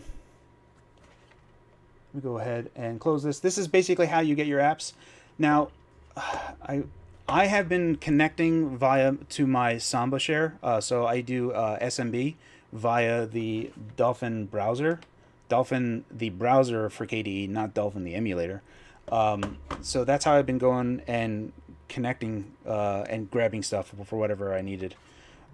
go ahead and close this. This is basically how you get your apps. Now, I have been connecting via to my Samba share. So I do SMB via the Dolphin browser. Dolphin, the browser for KDE, not Dolphin, the emulator. So that's how I've been going and connecting and grabbing stuff for whatever I needed.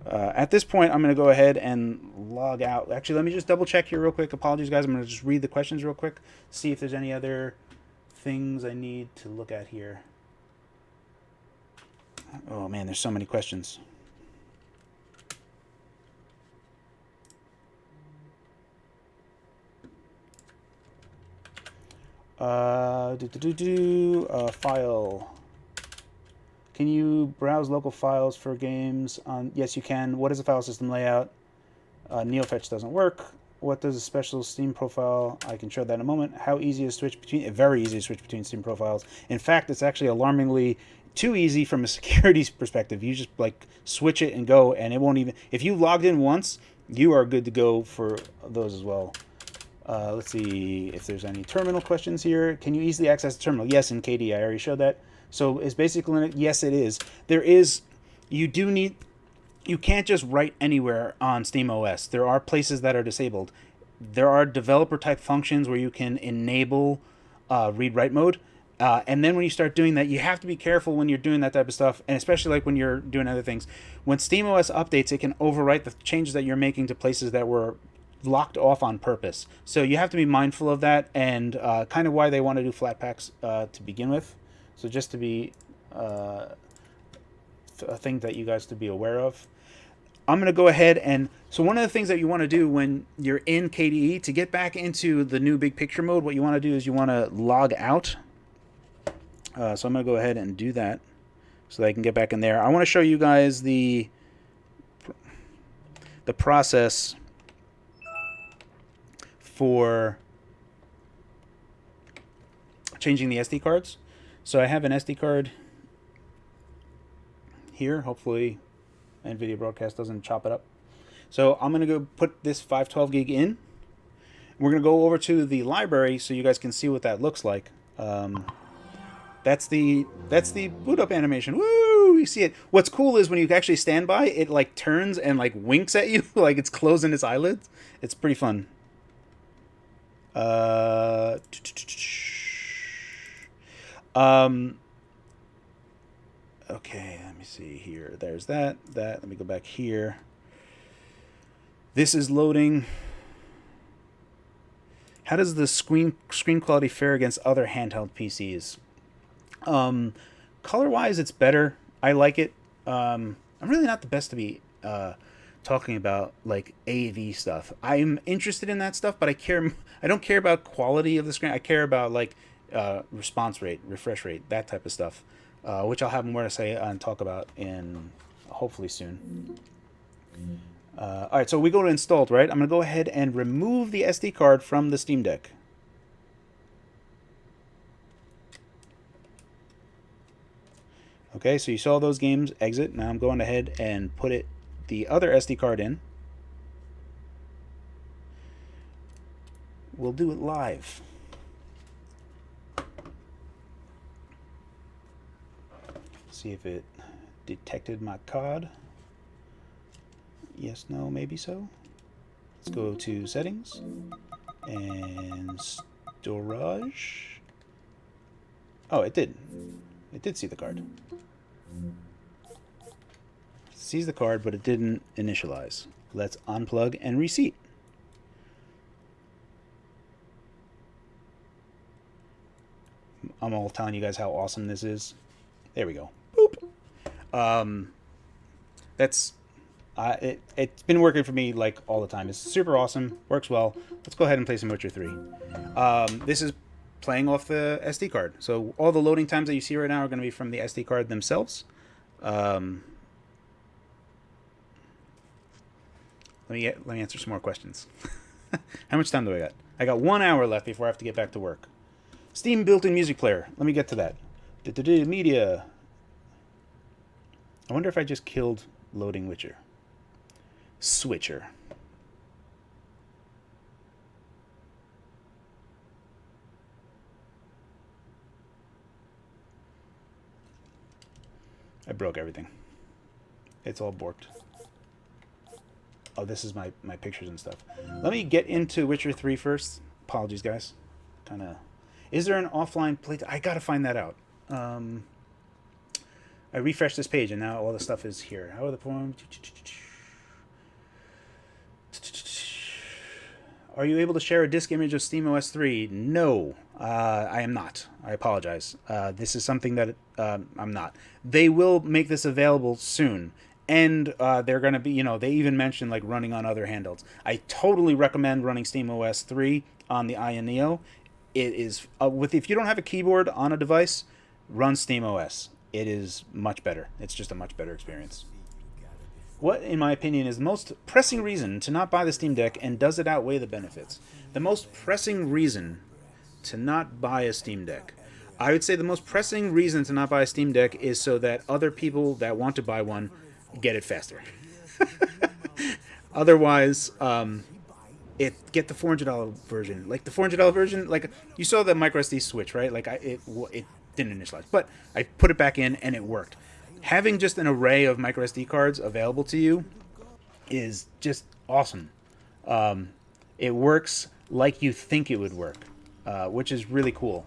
At this point, I'm going to go ahead and log out. Actually, let me just double check here real quick. Apologies, guys. I'm going to just read the questions real quick, see if there's any other things I need to look at here. Oh man, there's so many questions. File. Can you browse local files for games on? Yes, you can. What is the file system layout? NeoFetch doesn't work. What does a special Steam profile? I can show that in a moment. How easy to switch between? Very easy to switch between Steam profiles. In fact, it's actually alarmingly too easy from a security perspective. You just like switch it and go, and it won't even. If you logged in once, you are good to go for those as well. Let's see if there's any terminal questions here. Can you easily access the terminal? Yes, in KDE. I already showed that. So it's basically, yes, it is. There is, you do need, you can't just write anywhere on SteamOS. There are places that are disabled. There are developer type functions where you can enable read-write mode. And then when you start doing that, you have to be careful when you're doing that type of stuff, and especially like when you're doing other things. When SteamOS updates, it can overwrite the changes that you're making to places that were locked off on purpose. So you have to be mindful of that, and kind of why they want to do flat packs to begin with. So just to be a thing that you guys to be aware of. I'm going to go ahead and... So one of the things that you want to do when you're in KDE, to get back into the new big picture mode, what you want to do is you want to log out. So I'm going to go ahead and do that so that I can get back in there. I want to show you guys the process for changing the SD cards. So I have an SD card here. Hopefully NVIDIA Broadcast doesn't chop it up. So I'm going to go put this 512 gig in. We're going to go over to the library so you guys can see what that looks like. That's the boot up animation. Woo! You see it. What's cool is when you actually stand by, it like turns and like winks at you like it's closing its eyelids. It's pretty fun. Okay, let me see here. There's that. Let me go back here. This is loading. How does the screen quality fare against other handheld PCs? Color-wise, it's better. I like it. I'm really not the best to be talking about like AV stuff. I'm interested in that stuff, but I don't care about quality of the screen. I care about like response rate, refresh rate, that type of stuff, which I'll have more to say and talk about in hopefully soon. All right, so we go to installed, right? I'm going to go ahead and remove the SD card from the Steam Deck. Okay, so you saw those games exit. Now I'm going ahead and put the other SD card in. We'll do it live. See if it detected my card. Yes, no, maybe so. Let's go to settings and storage. Oh, it did. It did see the card. It sees the card, but it didn't initialize. Let's unplug and reseat. I'm all telling you guys how awesome this is. There we go. Boop. It's been working for me like all the time. It's super awesome. Works well. Let's go ahead and play some Witcher 3. This is playing off the SD card. So all the loading times that you see right now are going to be from the SD card themselves. Let me answer some more questions. How much time do I got? I got 1 hour left before I have to get back to work. Steam built-in music player. Let me get to that. Media. I wonder if I just killed loading Witcher. Switcher. I broke everything. It's all borked. Oh, this is my pictures and stuff. Let me get into Witcher 3 first. Apologies, guys. Kind of. Is there an offline play? I gotta find that out. I refreshed this page and now all the stuff is here. How are the forms? Are you able to share a disk image of Steamos 3? No, I am not. I apologize. This is something that I'm not. They will make this available soon. And they're going to be, you know, they even mentioned like running on other handhelds. I totally recommend running SteamOS 3 on the Aya Neo. It is, if you don't have a keyboard on a device, run SteamOS. It is much better. It's just a much better experience. What, in my opinion, is the most pressing reason to not buy the Steam Deck, and does it outweigh the benefits? The most pressing reason to not buy a Steam Deck. I would say the most pressing reason to not buy a Steam Deck is so that other people that want to buy one get it faster. Otherwise, get the $400 version. Like the $400 version, like you saw the microSD switch, right? Like it didn't initialize, but I put it back in and it worked. Having just an array of microSD cards available to you is just awesome. It works like you think it would work, which is really cool.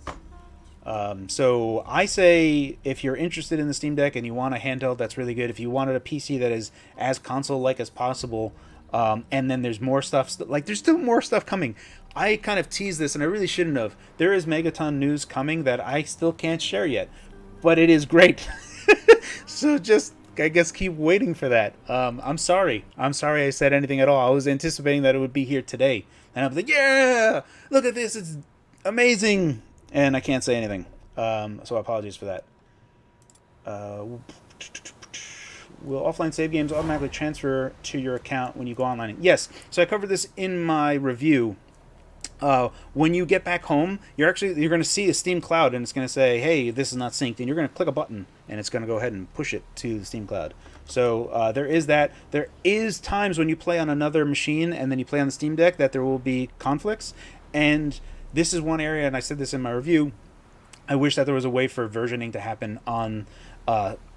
So I say if you're interested in the Steam Deck and you want a handheld, that's really good. If you wanted a PC that is as console-like as possible, and then there's more stuff, like there's still more stuff coming. I kind of teased this and I really shouldn't have. There is Megaton news coming that I still can't share yet, but it is great. So just, I guess, keep waiting for that. I'm sorry I said anything at all. I was anticipating that it would be here today. And I was like, yeah, look at this. It's amazing. And I can't say anything. So apologies for that. Will offline save games automatically transfer to your account when you go online? Yes. So I covered this in my review. When you get back home, you're going to see a Steam Cloud, and it's going to say, hey, this is not synced, and you're going to click a button, and it's going to go ahead and push it to the Steam Cloud. So there is that. There is times when you play on another machine and then you play on the Steam Deck that there will be conflicts, and this is one area, and I said this in my review, I wish that there was a way for versioning to happen on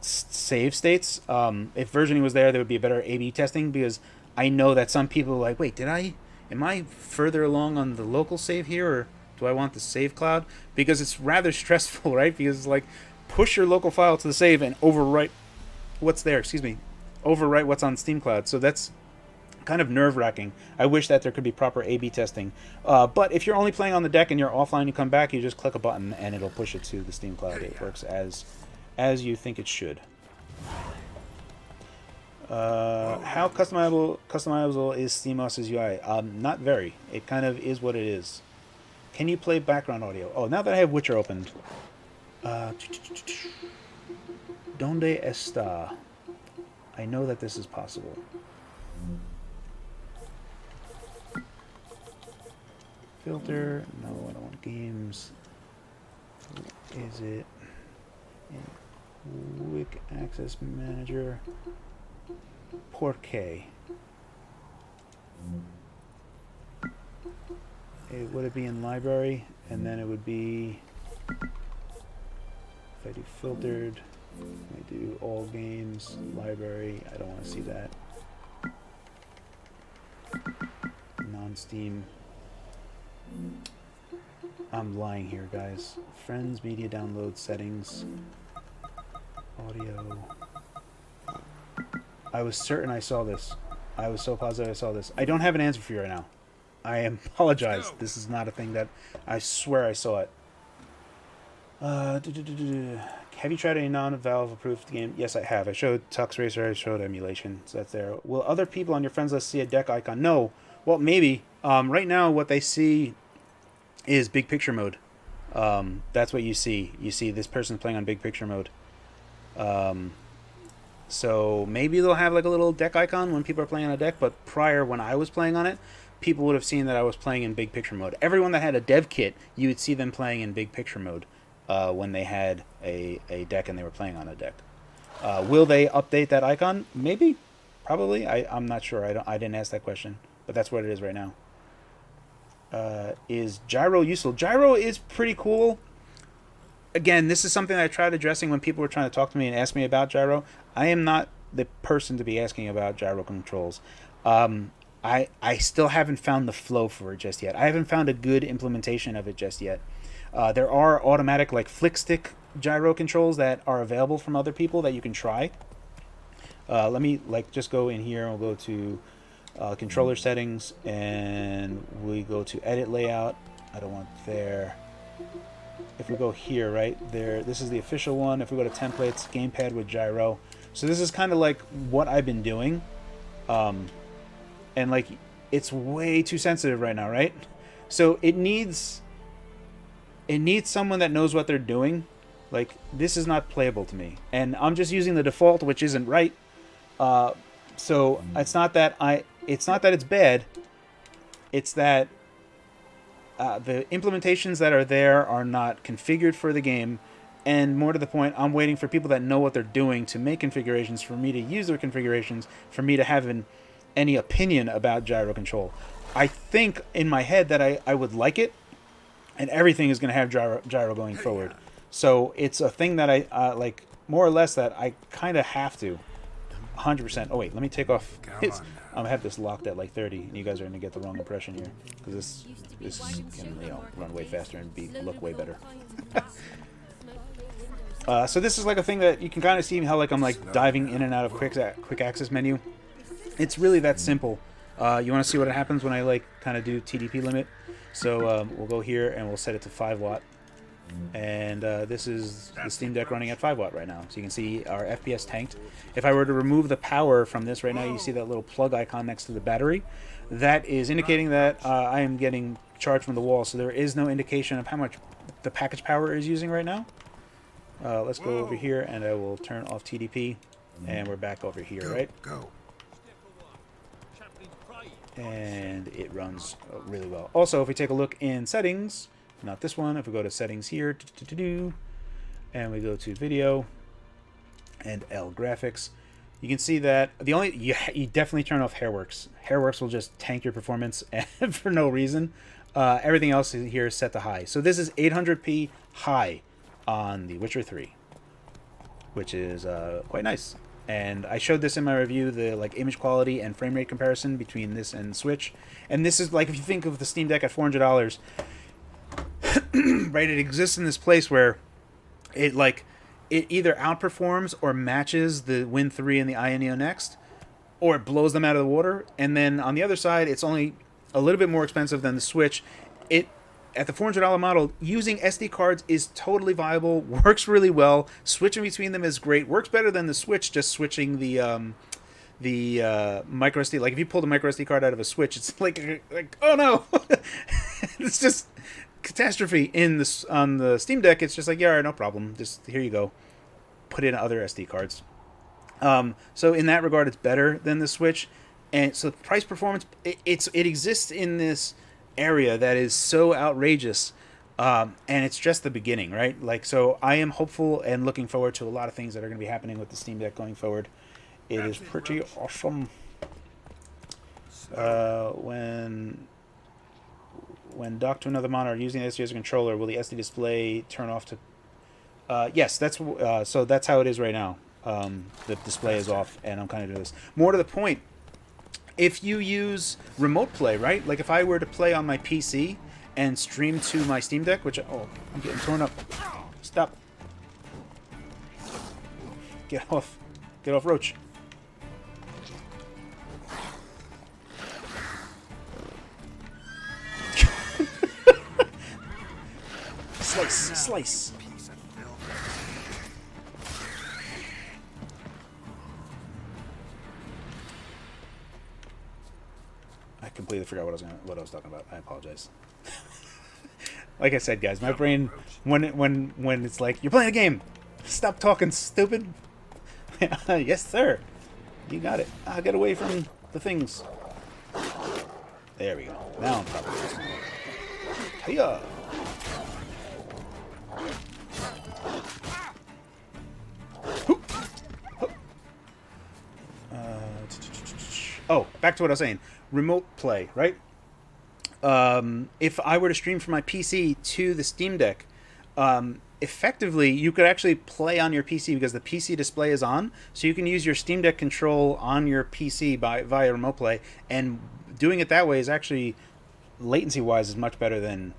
save states. If versioning was there would be a better A/B testing, because I know that some people are like, wait, am I further along on the local save here, or do I want the save cloud? Because it's rather stressful, right? Because it's like, push your local file to the save and overwrite what's there, overwrite what's on Steam Cloud. So that's kind of nerve-wracking. I wish that there could be proper A/B testing. But if you're only playing on the deck and you're offline, you come back, you just click a button and it'll push it to the Steam Cloud. It works as you think it should. How customizable is Steamos' UI? Not very. It kind of is what it is. Can you play background audio? Oh, now that I have Witcher opened. Donde está? I know that this is possible. Filter. No, I don't want games. Is it in Quick Access Manager? Porque. Would it be in library? And then it would be, if I do filtered, I do all games, library, I don't want to see that. Non-Steam. I'm lying here, guys. Friends, media download, settings, audio. I was certain I saw this. I was so positive I saw this. I don't have an answer for you right now. I apologize. This is not a thing that I swear I saw it. Have you tried a non-Valve approved game? Yes, I have. I showed Tux Racer. I showed Emulation. So that's there. Will other people on your friends list see a deck icon? No. Well, maybe. Right now, what they see is big picture mode. That's what you see. You see this person's playing on big picture mode. So maybe they'll have like a little deck icon when people are playing on a deck, but prior, when I was playing on it, people would have seen that I was playing in big picture mode. Everyone that had a dev kit, you would see them playing in big picture mode when they had a deck and they were playing on a deck. Will they update that icon? Maybe. Probably. I'm not sure. I didn't ask that question, but that's what it is right now. Is Gyro useful? Gyro is pretty cool. again, this is something I tried addressing when people were trying to talk to me and ask me about gyro. I am not the person to be asking about gyro controls. I still haven't found the flow for it just yet. I haven't found a good implementation of it just yet. There are automatic like flick stick gyro controls that are available from other people that you can try. Let me like just go in here and we'll go to controller settings and we go to edit layout. I don't want there. If we go here, right there, this is the official one. If we go to templates, gamepad with gyro. So this is kind of like what I've been doing. And like it's way too sensitive right now, right? So it needs someone that knows what they're doing. Like this is not playable to me, and I'm just using the default, which isn't right. So it's not that it's bad. It's that the implementations that are there are not configured for the game, and more to the point, I'm waiting for people that know what they're doing to make configurations for me to use their configurations for me to have any opinion about gyro control. I think in my head that I would like it, and everything is going to have gyro going forward. So it's a thing that I like more or less that I kind of have to 100%. Oh wait, let me take off his. I'm gonna have this locked at like 30, and you guys are gonna get the wrong impression here because this can run way faster and look way better. So this is like a thing that you can kind of see how like I'm like diving in and out of quick access menu. It's really that simple. You want to see what happens when I like kind of do TDP limit. So we'll go here and we'll set it to 5 watt. And this is the Steam Deck running at 5 watt right now. So you can see our FPS tanked. If I were to remove the power from this right now, you see that little plug icon next to the battery. That is indicating that I am getting charged from the wall. So there is no indication of how much the package power is using right now. Let's go over here and I will turn off TDP. And we're back over here, right? And it runs really well. Also, if we take a look in settings, not this one, if we go to settings here, and we go to video and L graphics, you can see that you definitely turn off Hairworks. Hairworks will just tank your performance for no reason. Everything else here is set to high. So this is 800p high on the Witcher 3, which is quite nice. And I showed this in my review, the like image quality and frame rate comparison between this and Switch. And this is like, if you think of the Steam Deck at $400, right? It exists in this place where it either outperforms or matches the Win 3 and the Aya Neo Next, or it blows them out of the water. And then on the other side, it's only a little bit more expensive than the Switch. At the $400 model, using SD cards is totally viable, works really well. Switching between them is great. Works better than the Switch, just switching the micro SD. Like if you pull the micro SD card out of a Switch, it's like oh no, it's just catastrophe. On the Steam Deck, it's just like, yeah, all right, no problem. Just here you go. Put in other SD cards. So in that regard, it's better than the Switch. And so price performance, it exists in this area that is so outrageous, and it's just the beginning, right? Like, so I am hopeful and looking forward to a lot of things that are going to be happening with the Steam Deck going forward. It is pretty awesome. When docked to another monitor using the SD as a controller, will the SD display turn off to? Yes, that's so that's how it is right now. The display is off, and I'm kind of doing this. More to the point, if you use remote play, right? Like if I were to play on my PC and stream to my Steam Deck, which I'm getting torn up. Stop. Get off, Roach. Slice. I completely forgot what I was talking about. I apologize. Like I said, guys, my brain when it's like you're playing a game, stop talking, stupid. Yes, sir. You got it. I'll get away from the things. There we go. Now I'm talking. Hiya. Oh, back to what I was saying. Remote play, right? If I were to stream from my PC to the Steam Deck, effectively, you could actually play on your PC because the PC display is on, so you can use your Steam Deck control on your PC via remote play, and doing it that way is actually, latency wise, is much better than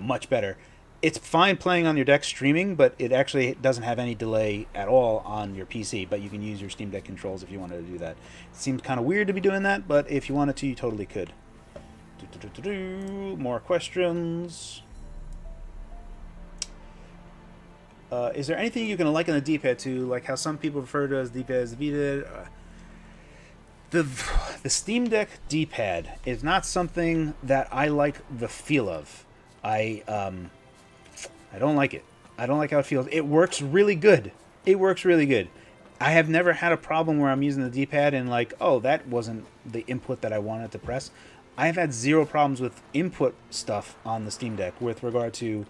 much better. It's fine playing on your deck streaming, but it actually doesn't have any delay at all on your PC. But you can use your Steam Deck controls if you wanted to do that. It seems kind of weird to be doing that, but if you wanted to, you totally could. More questions. Is there anything you can liken the D-pad to, like how some people refer to as D-pad as the Vita? The Steam Deck D-pad is not something that I like the feel of. I don't like it. I don't like how it feels. It works really good. It works really good. I have never had a problem where I'm using the D-pad and like, oh, that wasn't the input that I wanted to press. I have had zero problems with input stuff on the Steam Deck with regard to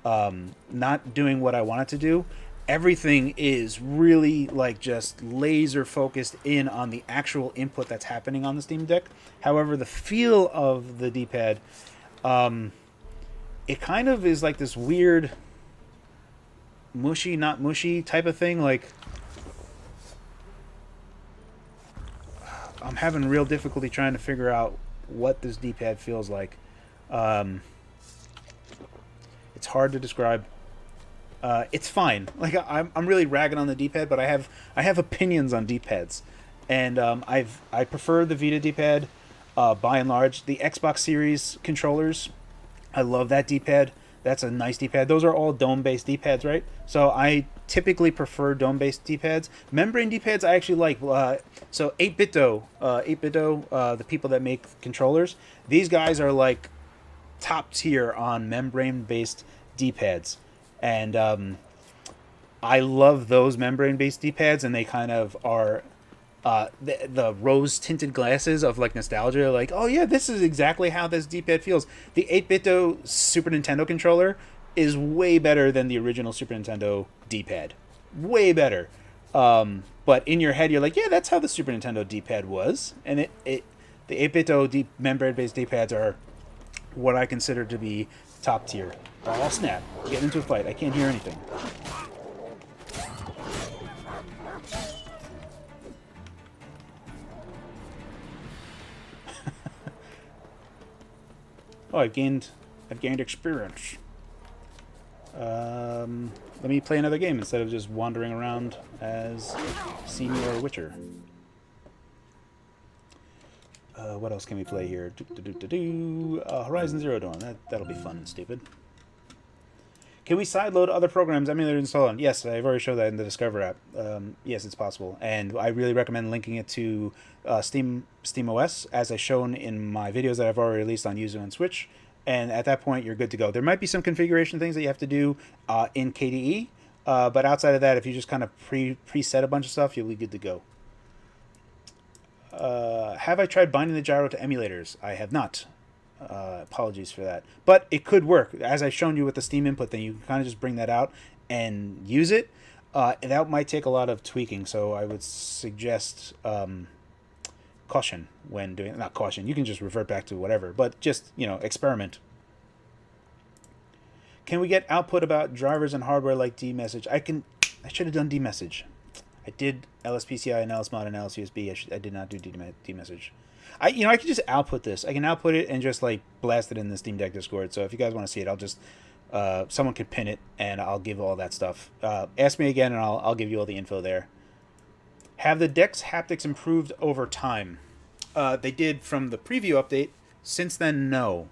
not doing what I want it to do. Everything is really like just laser focused in on the actual input that's happening on the Steam Deck. However, the feel of the D-pad, it kind of is like this weird mushy, not mushy type of thing. Like, I'm having real difficulty trying to figure out what this D-pad feels like. It's hard to describe. It's fine. Like, I'm really ragging on the D-pad, but I have opinions on D-pads, and I prefer the Vita D-pad by and large. The Xbox Series controllers, I love that D-pad. That's a nice D-pad. Those are all dome-based D-pads, right? So I typically prefer dome-based D-pads. Membrane D-pads I actually like. So 8BitDo, the people that make controllers, these guys are like top tier on membrane-based D-pads. And I love those membrane-based D-pads, and they kind of are the rose-tinted glasses of like nostalgia. Like, oh yeah, this is exactly how this D-pad feels. The 8BitDo Super Nintendo controller is way better than the original Super Nintendo D-pad. Way better. But in your head, you're like, yeah, that's how the Super Nintendo D-pad was. And the 8BitDo membrane-based D-pads are what I consider to be top tier. Oh, snap. Getting into a fight. I can't hear anything. Oh, I've gained experience. Let me play another game instead of just wandering around as Senior Witcher. What else can we play here? Horizon Zero Dawn. That'll be fun and stupid. Can we sideload other programs emulator install on? Yes, I've already showed that in the Discover app. Yes, it's possible, and I really recommend linking it to SteamOS, as I've shown in my videos that I've already released on Yuzu and Switch. And at that point, you're good to go. There might be some configuration things that you have to do in KDE, but outside of that, if you just kind of preset a bunch of stuff, you'll be good to go. Have I tried binding the gyro to emulators? I have not. Apologies for that. But it could work. As I've shown you with the Steam input thing, you can kind of just bring that out and use it. That might take a lot of tweaking, so I would suggest caution when doing... Not caution, you can just revert back to whatever, but just, experiment. Can we get output about drivers and hardware like dmessage? I should have done dmessage. I did LSPCI and LSMod and LSUSB. I did not do dmessage. I can just output this. I can output it and just like blast it in the Steam Deck Discord. So if you guys want to see it, I'll just someone could pin it and I'll give all that stuff. Ask me again and I'll give you all the info there. Have the deck's haptics improved over time? They did from the preview update. Since then, no.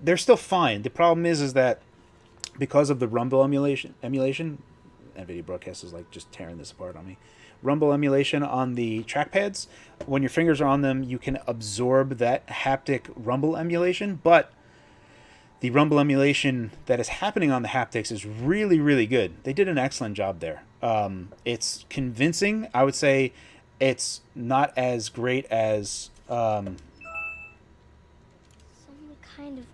They're still fine. The problem is that because of the Rumble emulation, NVIDIA Broadcast is like just tearing this apart on me. Rumble emulation on the trackpads, when your fingers are on them, you can absorb that haptic rumble emulation, but the rumble emulation that is happening on the haptics is really, really good. They did an excellent job there. It's convincing. I would say it's not as great as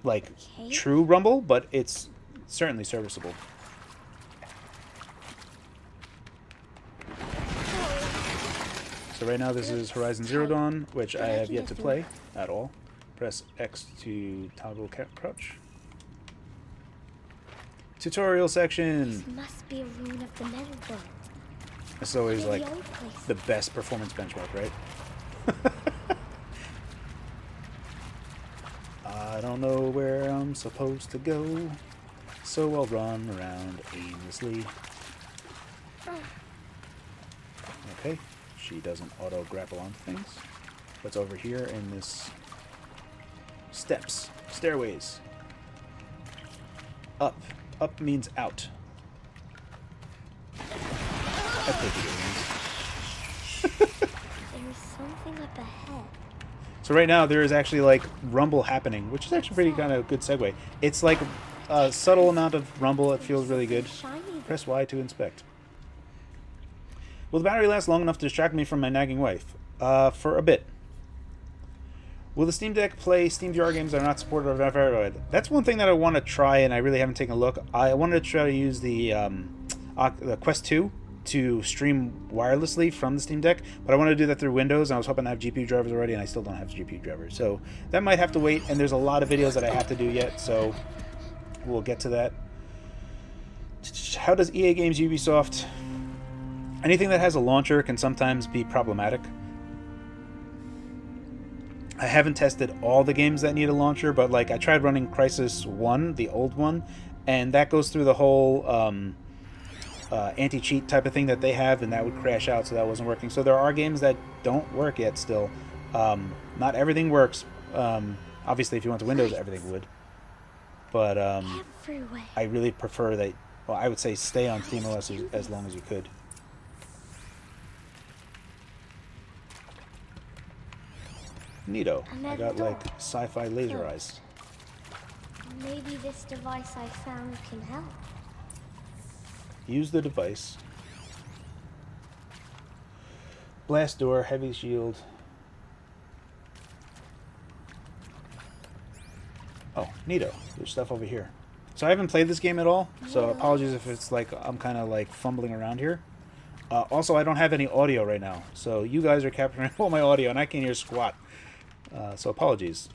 like true rumble, but it's certainly serviceable. So right now this is Horizon Zero Dawn, which I have yet to play at all. Press X to toggle crouch. Tutorial section. This must be a ruin of the metal world. It's always Maybe like old place. the best performance benchmark, right? I don't know where I'm supposed to go, so I'll run around aimlessly. Okay, she doesn't auto-grapple on things. What's over here in this... Steps. Stairways. Up. Up means out. I think it means. There's something up ahead. So right now there is actually like rumble happening, which is actually pretty kind of good segue. It's like a subtle amount of rumble. It feels really good. Press Y to inspect. Will the battery last long enough to distract me from my nagging wife? For a bit. Will the Steam Deck play Steam VR games that are not supported on Android? That's one thing that I want to try, and I really haven't taken a look. I wanted to try to use the Quest 2 to stream wirelessly from the Steam Deck, but I wanted to do that through Windows, and I was hoping to have GPU drivers already, and I still don't have GPU drivers. So that might have to wait, and there's a lot of videos that I have to do yet, so we'll get to that. How does EA Games Ubisoft... Anything that has a launcher can sometimes be problematic. I haven't tested all the games that need a launcher, but like I tried running Crysis 1, the old one, and that goes through the whole anti-cheat type of thing that they have, and that would crash out, so that wasn't working. So there are games that don't work yet still. Not everything works. Obviously, if you went to Windows, everything would. But I really prefer that... Well, I would say stay on Steamos as long as you could. Neato. I got like sci-fi laser eyes. Maybe this device I found can help. Use the device. Blast door, heavy shield. Oh, neato. There's stuff over here. So I haven't played this game at all, so apologies if it's like I'm kind of like fumbling around here. Also, I don't have any audio right now, so you guys are capturing all my audio and I can't hear squat. So apologies.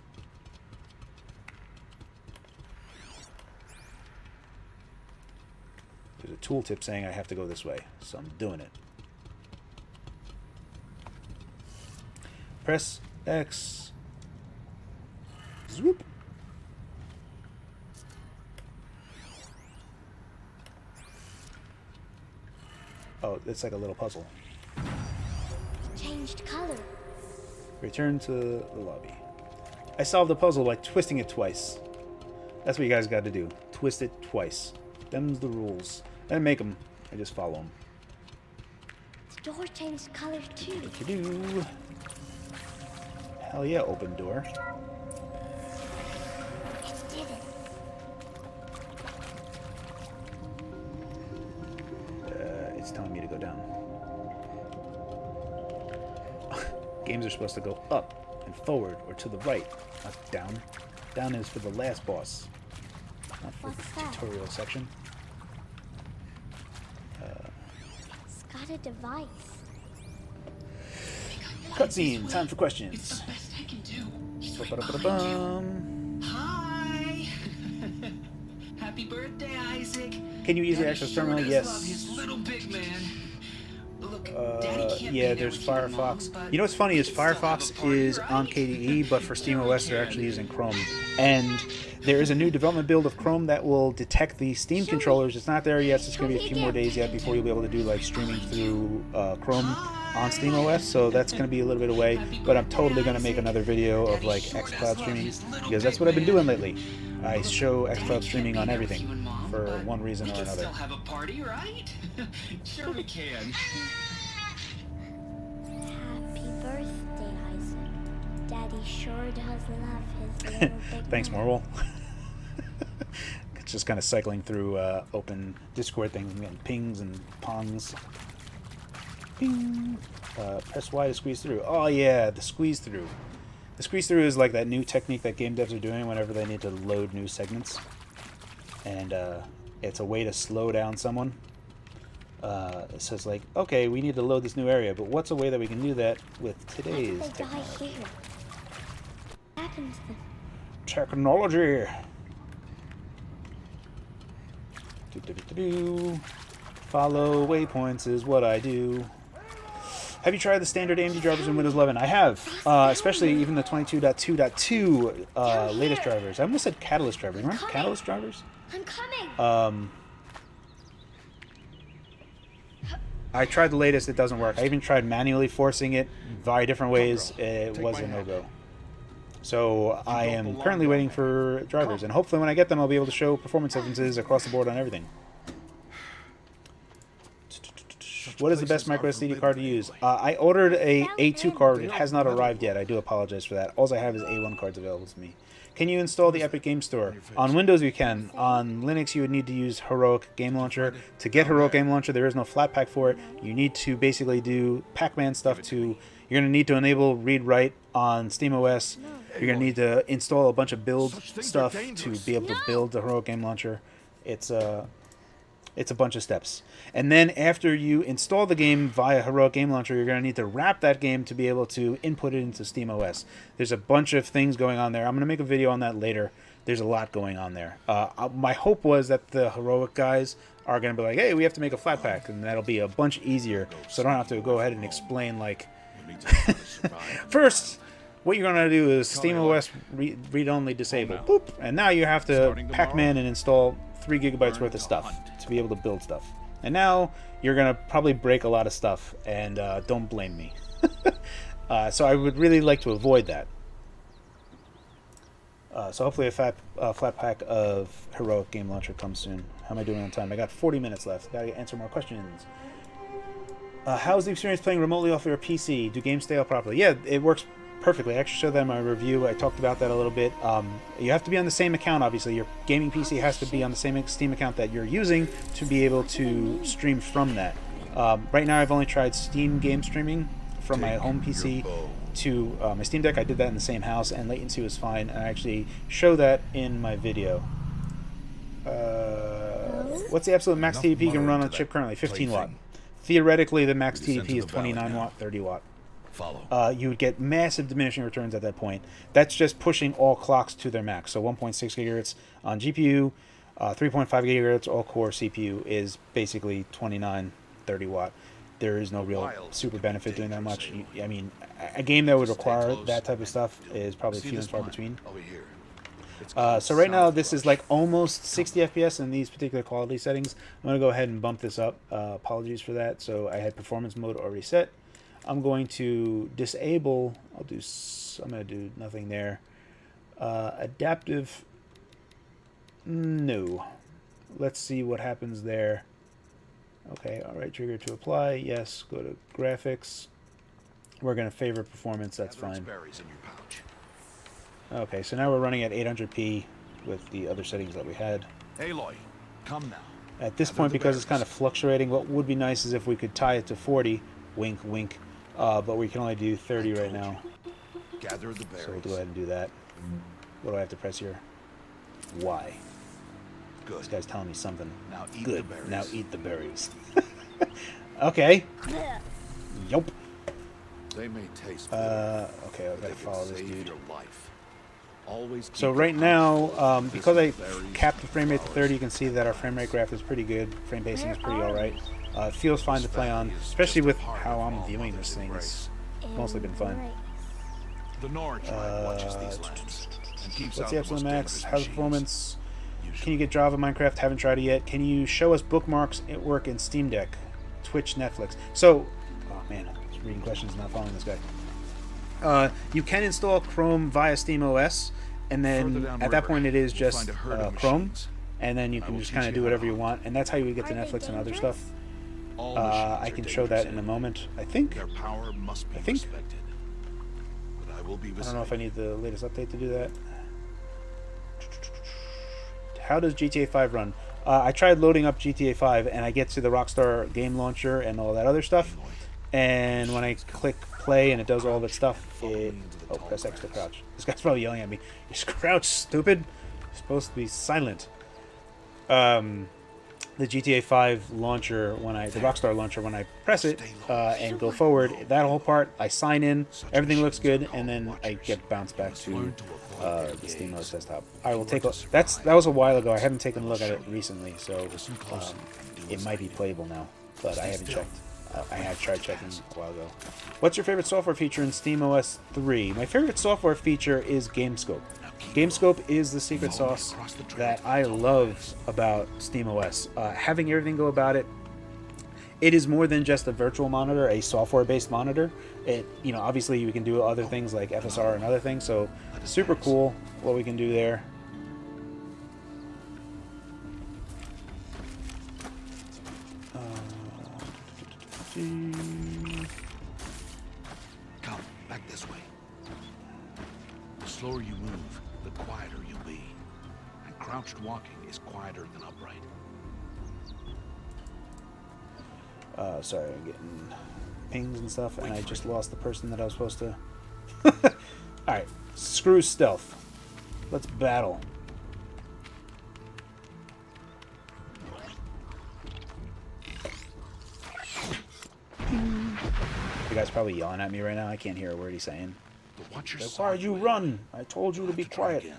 There's a tooltip saying I have to go this way, so I'm doing it. Press X. Swoop. Oh, it's like a little puzzle. Changed color. Return to the lobby. I solved the puzzle by twisting it twice. That's what you guys got to do. Twist it twice. Them's the rules. I didn't make them. I just follow them. The door changed color too. Do. Hell yeah, open door. It did it. It's telling me to go down. Games are supposed to go up and forward or to the right, not down. Down is for the last boss, not for the tutorial section. It's got a device. Cutscene, time for questions. It's the best I can do. Ba-da-ba-da-bum. Hi. Happy birthday, Isaac. Can you easily access terminal? Love Yes. his little big man. Look, Daddy can't Yeah, be there there's with you, Mom, Firefox. but You know what's funny is we can still have Firefox a party, is right? on KDE, but for SteamOS they're actually using Chrome. And there is a new development build of Chrome that will detect the Steam controllers. It's not there yet, so it's going to be a few more days yet before you'll be able to do like streaming through Chrome on SteamOS. So that's going to be a little bit away. But I'm totally going to make another video of like xCloud streaming because that's what I've been doing lately. I show xCloud streaming on everything for one reason or We can another. still have a party, right? Sure we can. Happy birthday, Isaac. Daddy sure does love his little big Thanks, man. Marvel. It's just kind of cycling through open Discord things and getting pings and pongs. Ping. Press Y to squeeze through. Oh yeah, the squeeze through. The squeeze through is like that new technique that game devs are doing whenever they need to load new segments. And it's a way to slow down someone. It says like, okay, we need to load this new area, but what's a way that we can do that with Why today's did they die technology? here? What happened to them? Technology. Follow waypoints is what I do. Have you tried the standard AMD drivers in Windows 11? I have, especially even the 22.2.2 latest drivers. I almost said Catalyst drivers. Remember Catalyst drivers? I'm coming. I tried the latest. It doesn't work. I even tried manually forcing it via different ways. It was a no-go. So I am currently waiting for drivers, and hopefully when I get them, I'll be able to show performance differences across the board on everything. What is the best micro SD card to use? I ordered a A2 card. It has not arrived yet. I do apologize for that. All I have is A1 cards available to me. Can you install the Epic Game Store? On Windows you can. On Linux you would need to use Heroic Game Launcher. To get Heroic Game Launcher, there is no Flatpak for it. You need to basically do Pac-Man stuff to... You're going to need to enable read-write on SteamOS. You're going to need to install a bunch of build stuff to be able to build the Heroic Game Launcher. It's a bunch of steps. And then after you install the game via Heroic Game Launcher, you're going to need to wrap that game to be able to input it into SteamOS. There's a bunch of things going on there. I'm going to make a video on that later. There's a lot going on there. My hope was that the Heroic guys are going to be like, hey, we have to make a Flatpak, and that'll be a bunch easier, so I don't have to go ahead and explain, like, first, what you're going to do is SteamOS read-only disable. Boop. And now you have to Pac-Man and install 3 gigabytes worth of stuff to be able to build stuff. And now you're going to probably break a lot of stuff, and don't blame me. So I would really like to avoid that. So hopefully a Flatpak of Heroic Game Launcher comes soon. How am I doing on time? I got 40 minutes left. Got to answer more questions. How's the experience playing remotely off your PC? Do games stay up properly? Yeah, it works perfectly. I actually showed that in my review. I talked about that a little bit. You have to be on the same account, obviously. Your gaming PC has to be on the same Steam account that you're using to be able to stream from that. Right now, I've only tried Steam game streaming from my home PC to my Steam Deck. I did that in the same house, and latency was fine. And I actually show that in my video. What's the absolute max TDP you can run on the chip currently? 15 watt. Theoretically, the max TDP is 29 watt, 30 watt. You would get massive diminishing returns at that point. That's just pushing all clocks to their max. So 1.6 gigahertz on GPU, 3.5 gigahertz all-core CPU is basically 29, 30 watt. There is no real super benefit doing that much. I mean, a game that would require that type of stuff is probably few and far between. So right now, this is like almost 60 FPS in these particular quality settings. I'm going to go ahead and bump this up. Apologies for that. So I had performance mode already set. I'm going to disable. I'm going to do nothing there. Adaptive. No. Let's see what happens there. Okay. All right. Trigger to apply. Yes. Go to graphics. We're going to favor performance. That's fine. Okay. So now we're running at 800p with the other settings that we had. Aloy, come now. At this point, because it's kind of fluctuating, what would be nice is if we could tie it to 40. Wink, wink. But we can only do 30 right now. Gather the berries. So we'll go ahead and do that. What do I have to press here? Y. Good. This guy's telling me something. Now eat Good. the berries. Now eat the berries. Okay. Yup. They may taste bitter, okay, I've got but they to can follow this save dude. your life. Always keep So your right options. now, because I Berries, capped the frame rate to flowers. 30, you can see that our frame rate graph is pretty good. Frame pacing is pretty alright. It feels fine to play on, especially with how I'm viewing this thing. It's mostly been fun. The Nora tribe watches these lands and keeps What's out the absolute most max? dangerous How's machines. performance? Can Usually. you get Java, Minecraft? Haven't tried it yet. Can you show us bookmarks at work in Steam Deck, Twitch, Netflix? So, oh man, I'm just reading questions, not following this guy. You can install Chrome via SteamOS, and Further then down at that river, point it is you'll just find a herd of Chrome, machines. and then you I can will just teach kind of you do how whatever to you hunt. want, and that's how you would get to Are they Netflix and other dangerous? stuff. All I machines can are show that dangerous in a in moment, I think. Their power must be I think. respected. But I will be I don't know if I beside need the latest update to do that. How does GTA 5 run? I tried loading up GTA 5 and I get to the Rockstar game launcher and all that other stuff. And when I click play and it does all of its stuff, it... Oh, press X to crouch. This guy's probably yelling at me. Just crouch, stupid. You're supposed to be silent. The GTA 5 launcher, the Rockstar launcher, when I press it and go forward, that whole part, I sign in, everything looks good, and then I get bounced back to the Steamos desktop. I will take a... That was a while ago. I haven't taken a look at it recently, so it might be playable now, but I haven't checked. I had tried checking a while ago. What's your favorite software feature in SteamOS 3? My favorite software feature is Gamescope. Gamescope is the secret sauce that I love about SteamOS. Having everything go about it, it is more than just a virtual monitor, a software-based monitor. It, you know, obviously you can do other things like FSR and other things, so super cool what we can do there. Come, back this way. The slower you move, the quieter you'll be. And crouched walking is quieter than upright. Sorry, I'm getting pings and stuff, and I just lost the person that I was supposed to... Alright, screw stealth. Let's battle. The guy's probably yelling at me right now. I can't hear a word he's saying. Watch your Why did you run? I told you to be quiet. Again.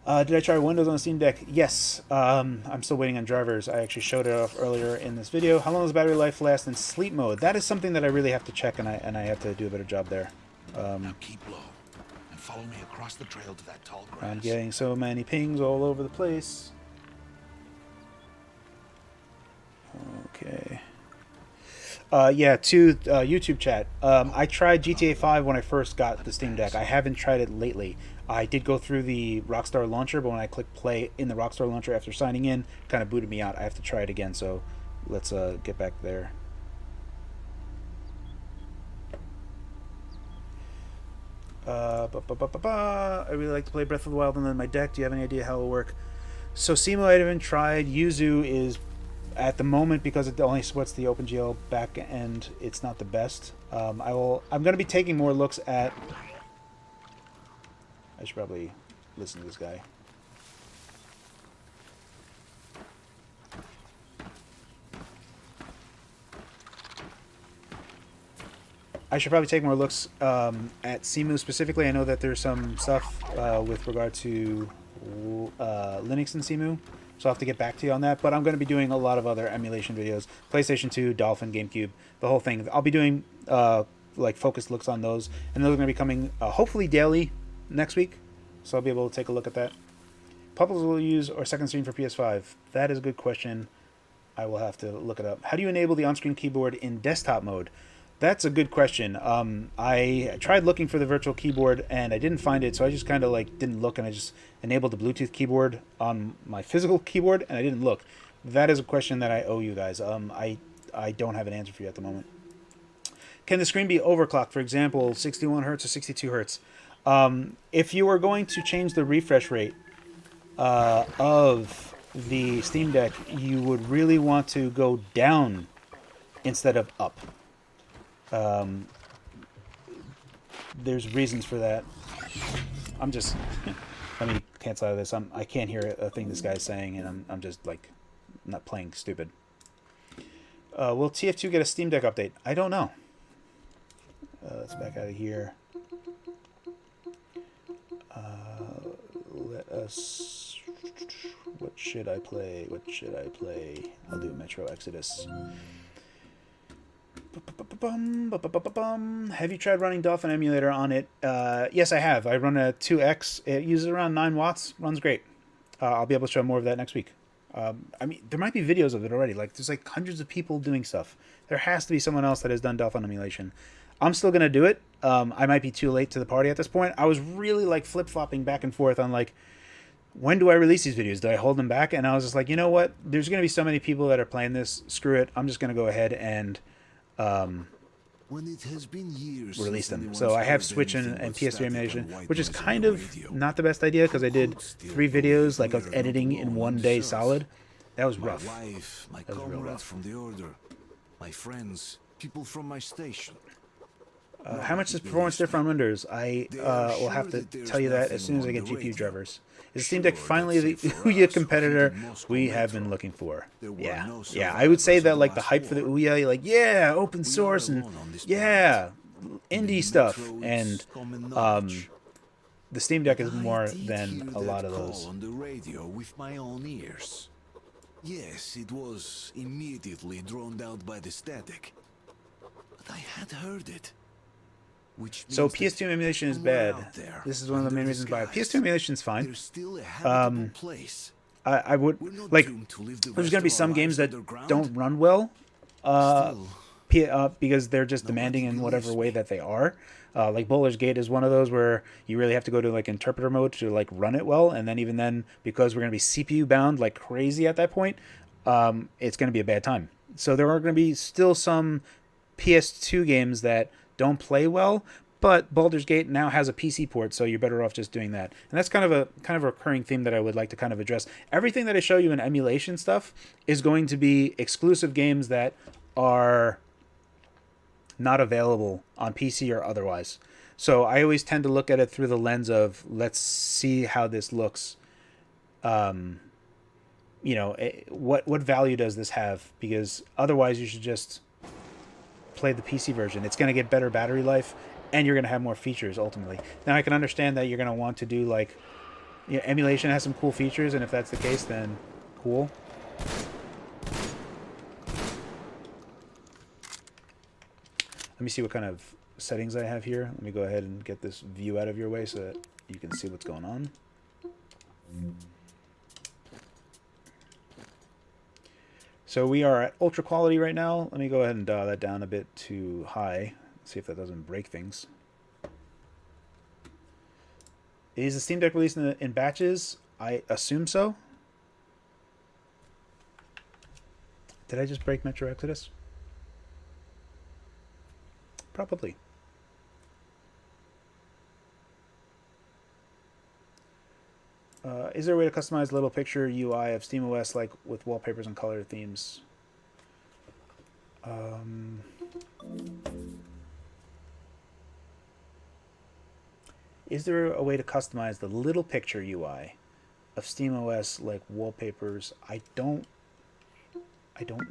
Did I try Windows on the Steam Deck? Yes. I'm still waiting on drivers. I actually showed it off earlier in this video. How long does battery life last in sleep mode? That is something that I really have to check, and I have to do a better job there. Now keep low and follow me across the trail to that tall grass. I'm getting so many pings all over the place. Okay. Yeah, to YouTube chat. I tried GTA 5 when I first got the Steam Deck. I haven't tried it lately. I did go through the Rockstar launcher, but when I clicked play in the Rockstar launcher after signing in, kind of booted me out. I have to try it again, so let's get back there. I really like to play Breath of the Wild on my deck. Do you have any idea how it will work? So Simo, I haven't tried. Yuzu is, at the moment, because it only supports the OpenGL back end, it's not the best. I'm going to be taking more looks at... I should probably listen to this guy. I should probably take more looks at Simu specifically. I know that there's some stuff with regard to Linux and Simu, so I'll have to get back to you on that. But I'm going to be doing a lot of other emulation videos. PlayStation 2, Dolphin, GameCube, the whole thing. I'll be doing like focused looks on those, and those are going to be coming hopefully daily next week, so I'll be able to take a look at that. Pupples will use or second screen for PS5. That is a good question. I will have to look it up. How do you enable the on-screen keyboard in desktop mode? That's a good question. I tried looking for the virtual keyboard and I didn't find it, so I just kind of like didn't look, and I just enabled the Bluetooth keyboard on my physical keyboard and I didn't look. That is a question that I owe you guys. I don't have an answer for you at the moment. Can the screen be overclocked, for example, 61 hertz or 62 hertz? If you are going to change the refresh rate of the Steam Deck, you would really want to go down instead of up. There's reasons for that. I'm just... let me cancel out of this. I can't hear a thing this guy's saying, and I'm just, like, not playing stupid. Will TF2 get a Steam Deck update? I don't know. Let's back out of here. Let us... What should I play? What should I play? I'll do Metro Exodus. Have you tried running Dolphin emulator on it? Yes, I have. I run a 2X. It uses around 9 watts. Runs great. I'll be able to show more of that next week. I mean, there might be videos of it already. Like, there's like hundreds of people doing stuff. There has to be someone else that has done Dolphin emulation. I'm still gonna do it. I might be too late to the party at this point. I was really like flip-flopping back and forth on like, when do I release these videos? Do I hold them back? And I was just like, you know what? There's gonna be so many people that are playing this. Screw it. I'm just gonna go ahead and when it has been years release them. So I have Switch and PS3 emulation, which is kind of not the best idea because I did 3 videos like of editing in one day solid. That was rough. My wife, my That was real comrades rough. from the order, my friends, people from my station. How much does performance differ on Windows? I will have to tell you that as soon as I get GPU drivers. Is the Steam Deck finally the Ouya competitor we have been looking for? Yeah. I would say that like the hype for the Ouya, like yeah, open source and yeah, indie stuff, and the Steam Deck is more than a lot of those. On the radio with my own ears. Yes, it was immediately drowned out by the static, but I had heard it. Which So means that PS2 emulation is somewhere bad. out there, This is one of the main under reasons why skies, PS2 emulation is fine. there's still a habitable place. I would We're not like. doomed to live the There's rest going to be of our some games lives that underground. don't run well. Still, Because they're just demanding in whatever way that they are. Like Bowler's Gate is one of those where you really have to go to like interpreter mode to like run it well, and then even then, because we're going to be CPU bound like crazy at that point, it's going to be a bad time. So there are going to be still some PS2 games that don't play well, but Baldur's Gate now has a PC port, so you're better off just doing that. And that's kind of a recurring theme that I would like to kind of address. Everything that I show you in emulation stuff is going to be exclusive games that are not available on PC or otherwise. So I always tend to look at it through the lens of, let's see how this looks. What value does this have? Because otherwise you should just play the PC version. It's going to get better battery life, and you're going to have more features ultimately. Now I can understand that you're going to want to do like, emulation has some cool features, and if that's the case, then cool. Let me see what kind of settings I have here. Let me go ahead and get this view out of your way so that you can see what's going on. So we are at ultra quality right now. Let me go ahead and dial that down a bit to high. See if that doesn't break things. Is the Steam Deck released in batches? I assume so. Did I just break Metro Exodus? Probably. Is there a way to customize the little picture UI of SteamOS like with wallpapers and color themes? Is there a way to customize the little picture UI of SteamOS like wallpapers? I don't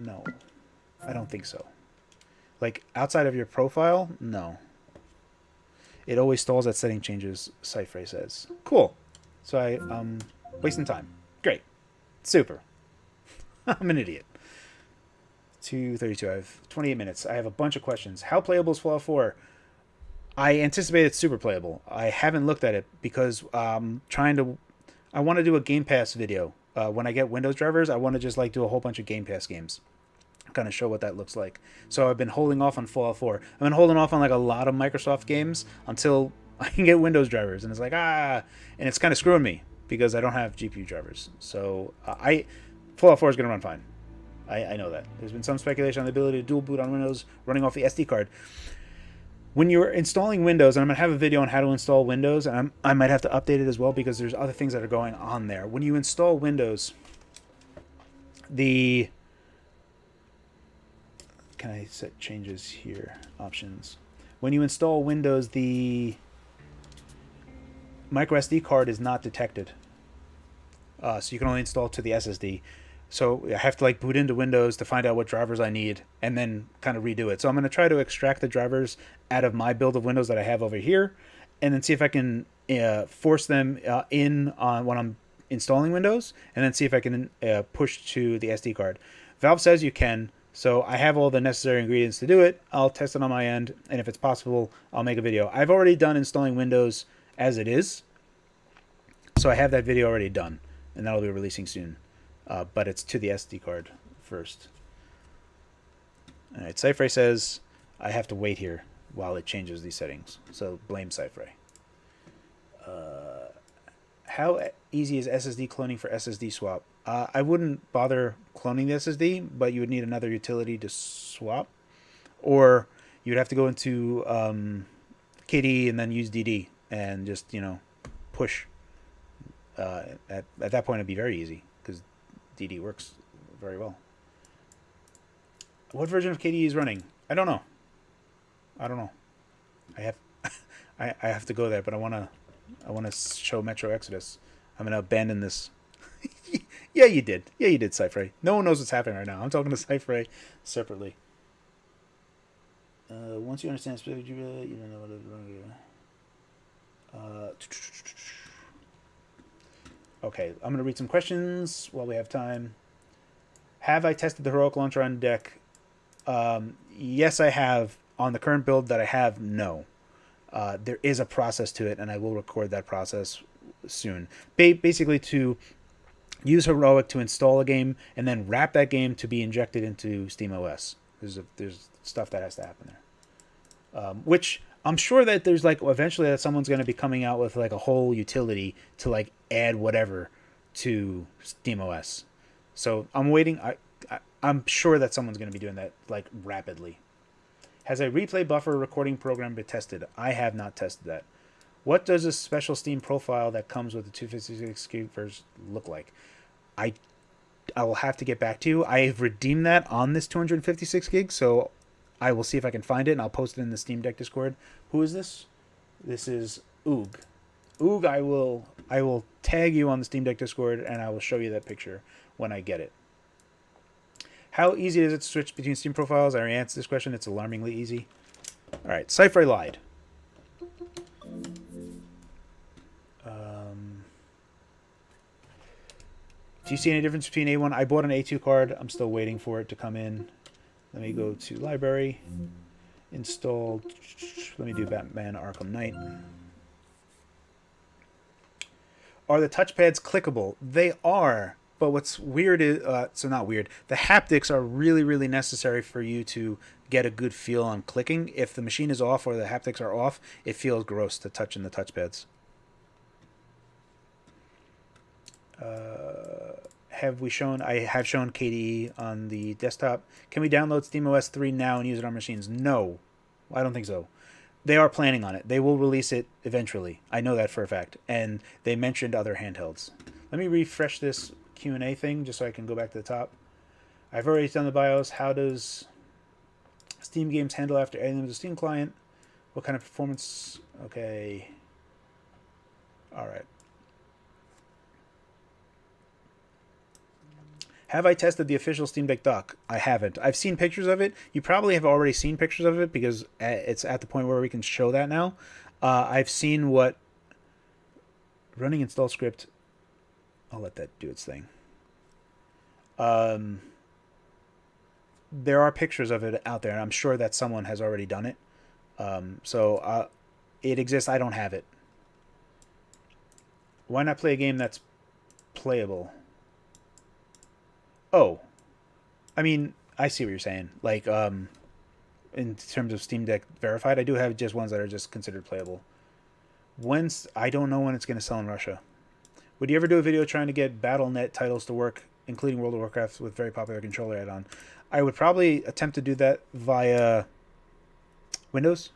know. I don't think so. Like outside of your profile, no. It always stalls at setting changes, Cypher says. Cool. So wasting time. Great. Super. I'm an idiot. 2:32. I have 28 minutes. I have a bunch of questions. How playable is Fallout 4? I anticipate it's super playable. I haven't looked at it because I want to do a Game Pass video. When I get Windows drivers, I want to just like do a whole bunch of Game Pass games. Kind of show what that looks like. So I've been holding off on Fallout 4. I've been holding off on like a lot of Microsoft games until I can get Windows drivers, and it's like and it's kind of screwing me because I don't have GPU drivers. So Fallout 4 is going to run fine. I know that. There's been some speculation on the ability to dual boot on Windows running off the SD card. When you're installing Windows, and I'm going to have a video on how to install Windows, and I might have to update it as well because there's other things that are going on there. When you install Windows, can I set changes here? Options. When you install Windows, the microSD card is not detected. So you can only install to the SSD. So I have to like boot into Windows to find out what drivers I need and then kind of redo it. So I'm going to try to extract the drivers out of my build of Windows that I have over here and then see if I can force them in on when I'm installing Windows and then see if I can push to the SD card. Valve says you can. So I have all the necessary ingredients to do it. I'll test it on my end, and if it's possible, I'll make a video. I've already done installing Windows as it is, so I have that video already done, and that'll be releasing soon. But it's to the SD card first. All right, Cypher says I have to wait here while it changes these settings, so blame Cypher. How easy is SSD cloning for SSD swap? I wouldn't bother cloning the SSD, but you would need another utility to swap. Or you'd have to go into KDE and then use DD and just, push. At that point, it'd be very easy because DD works very well. What version of KDE is running? I don't know. I have to go there, but I want to show Metro Exodus. I'm going to abandon this. Yeah, you did. Cypher. No one knows what's happening right now. I'm talking to Cypher separately. Once you understand specific, you don't know what okay, I'm going to read some questions while we have time. Have I tested the heroic launcher on deck? Yes, I have. On the current build that I have, no. There is a process to it, and I will record that process soon. Basically, to use heroic to install a game and then wrap that game to be injected into SteamOS. There's stuff that has to happen there. Which I'm sure that there's like eventually that someone's going to be coming out with like a whole utility to like add whatever to SteamOS. So I'm waiting. I'm sure that someone's going to be doing that like rapidly. Has a replay buffer recording program been tested? I have not tested that. What does a special Steam profile that comes with the 256 gig version look like? I will have to get back to you. I've redeemed that on this 256 gig, so I will see if I can find it, and I'll post it in the Steam Deck Discord. Who is this? This is Oog. Oog, I will tag you on the Steam Deck Discord, and I will show you that picture when I get it. How easy is it to switch between Steam profiles? I already answered this question. It's alarmingly easy. All right, Cypher lied. Do you see any difference between A1? I bought an A2 card. I'm still waiting for it to come in. Let me go to library. Install. Let me do Batman Arkham Knight. Are the touchpads clickable? They are. But what's weird is, so not weird, the haptics are really, really necessary for you to get a good feel on clicking. If the machine is off or the haptics are off, it feels gross to touch in the touchpads. I have shown KDE on the desktop. Can we download SteamOS 3 now and use it on machines? No, I don't think so. They are planning on it. They will release it eventually. I know that for a fact. And they mentioned other handhelds. Let me refresh this Q&A thing just so I can go back to the top. I've already done the BIOS. How does Steam games handle after adding them to the Steam client? What kind of performance? Okay. All right. Have I tested the official Steam Deck dock? I haven't. I've seen pictures of it. You probably have already seen pictures of it because it's at the point where we can show that now. I've seen what running install script. I'll let that do its thing. There are pictures of it out there, and I'm sure that someone has already done it. So it exists. I don't have it. Why not play a game that's playable? Oh, I mean, I see what you're saying. Like, in terms of Steam Deck verified, I do have just ones that are just considered playable. I don't know when it's going to sell in Russia. Would you ever do a video trying to get Battle.net titles to work, including World of Warcraft with very popular controller add-on? I would probably attempt to do that via Windows.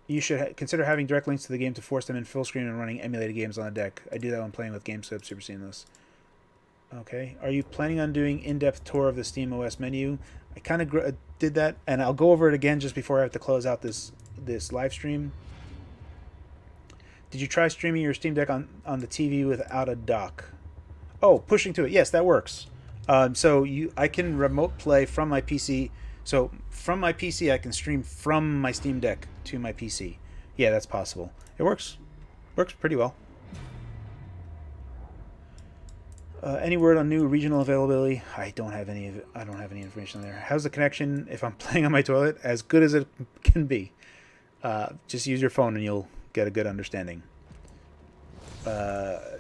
You should consider having direct links to the game to force them in full screen and running emulated games on the deck. I do that when playing with Gamescope, super seamless. Okay. Are you planning on doing in-depth tour of the SteamOS menu? I kind of did that, and I'll go over it again just before I have to close out this live stream. Did you try streaming your Steam Deck on the TV without a dock? Oh, pushing to it. Yes, that works. So I can remote play from my PC. So from my PC, I can stream from my Steam Deck to my PC. Yeah, that's possible. It works. Works pretty well. Any word on new regional availability? I don't have any information there. How's the connection if I'm playing on my toilet? As good as it can be. Just use your phone and you'll get a good understanding.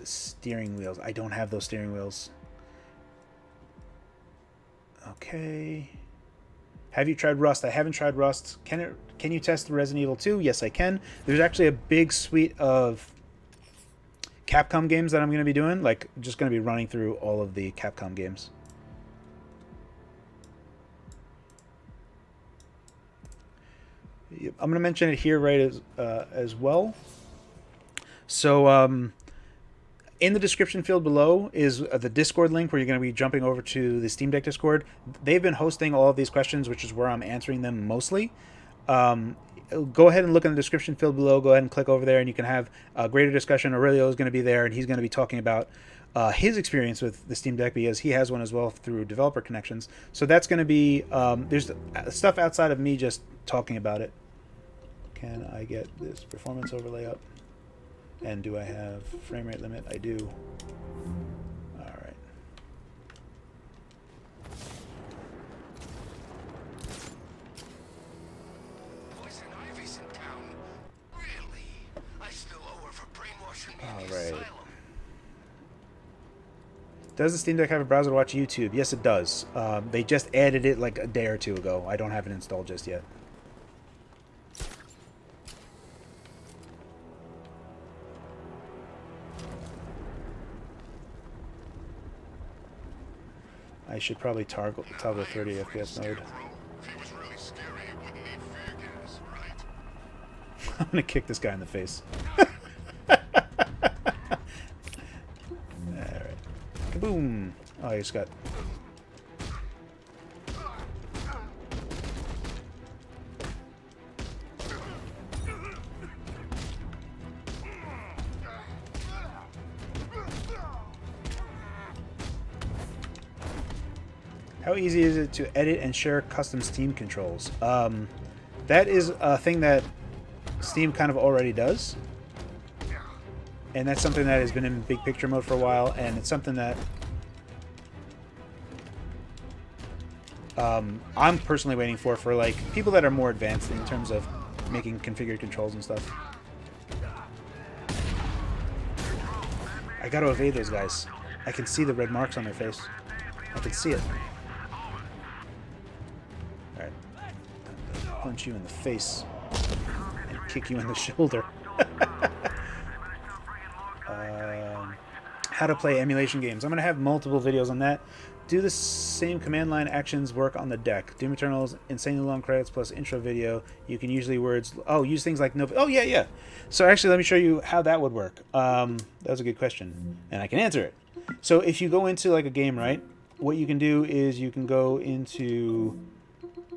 Steering wheels. I don't have those steering wheels. Okay. Have you tried Rust? I haven't tried Rust. Can you test Resident Evil 2? Yes, I can. There's actually a big suite of Capcom games that I'm going to be doing. Like, just going to be running through all of the Capcom games. I'm going to mention it here right as well. So in the description field below is the Discord link where you're going to be jumping over to the Steam Deck Discord. They've been hosting all of these questions, which is where I'm answering them mostly. Go ahead and look in the description field below. Go ahead and click over there, and you can have a greater discussion. Aurelio is going to be there, and he's going to be talking about his experience with the Steam Deck, because he has one as well through developer connections. So that's going to be there's stuff outside of me just talking about it. Can I get this performance overlay up? And do I have frame rate limit? I do. All right. Poison Ivy's in town. Really? I still owe her for brainwashing me in All the right. asylum. Does the Steam Deck have a browser to watch YouTube? Yes, it does. They just added it like a day or two ago. I don't have it installed just yet. I should probably toggle 30 FPS mode. If he was really scary, he wouldn't need fear gas, right? I'm gonna kick this guy in the face. Alright. Kaboom! Oh, I just got... How easy is it to edit and share custom Steam controls? That is a thing that Steam kind of already does. And that's something that has been in big picture mode for a while, and it's something that I'm personally waiting for like people that are more advanced in terms of making configured controls and stuff. I gotta evade those guys. I can see the red marks on their face. I can see it. Alright. Punch you in the face and kick you in the shoulder. How to play emulation games. I'm going to have multiple videos on that. Do the same command line actions work on the deck? Doom Eternal's insanely long credits plus intro video. You can usually use things like no. Oh yeah. So actually, let me show you how that would work. That was a good question, and I can answer it. So if you go into like a game, right? What you can do is you can go into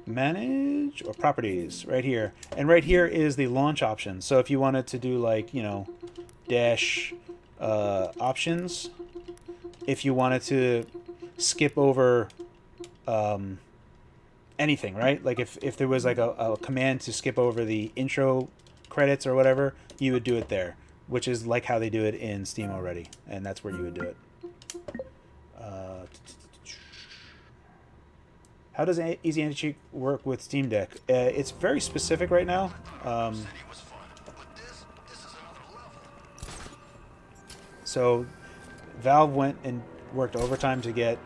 manage or properties right here, and right here is the launch option. So if you wanted to do like dash options, if you wanted to skip over anything, right? Like if there was like a command to skip over the intro credits or whatever, you would do it there, which is like how they do it in Steam already, and that's where you would do it. How does Easy Anti-Cheat work with Steam Deck? It's very specific right now. So Valve went and worked overtime to get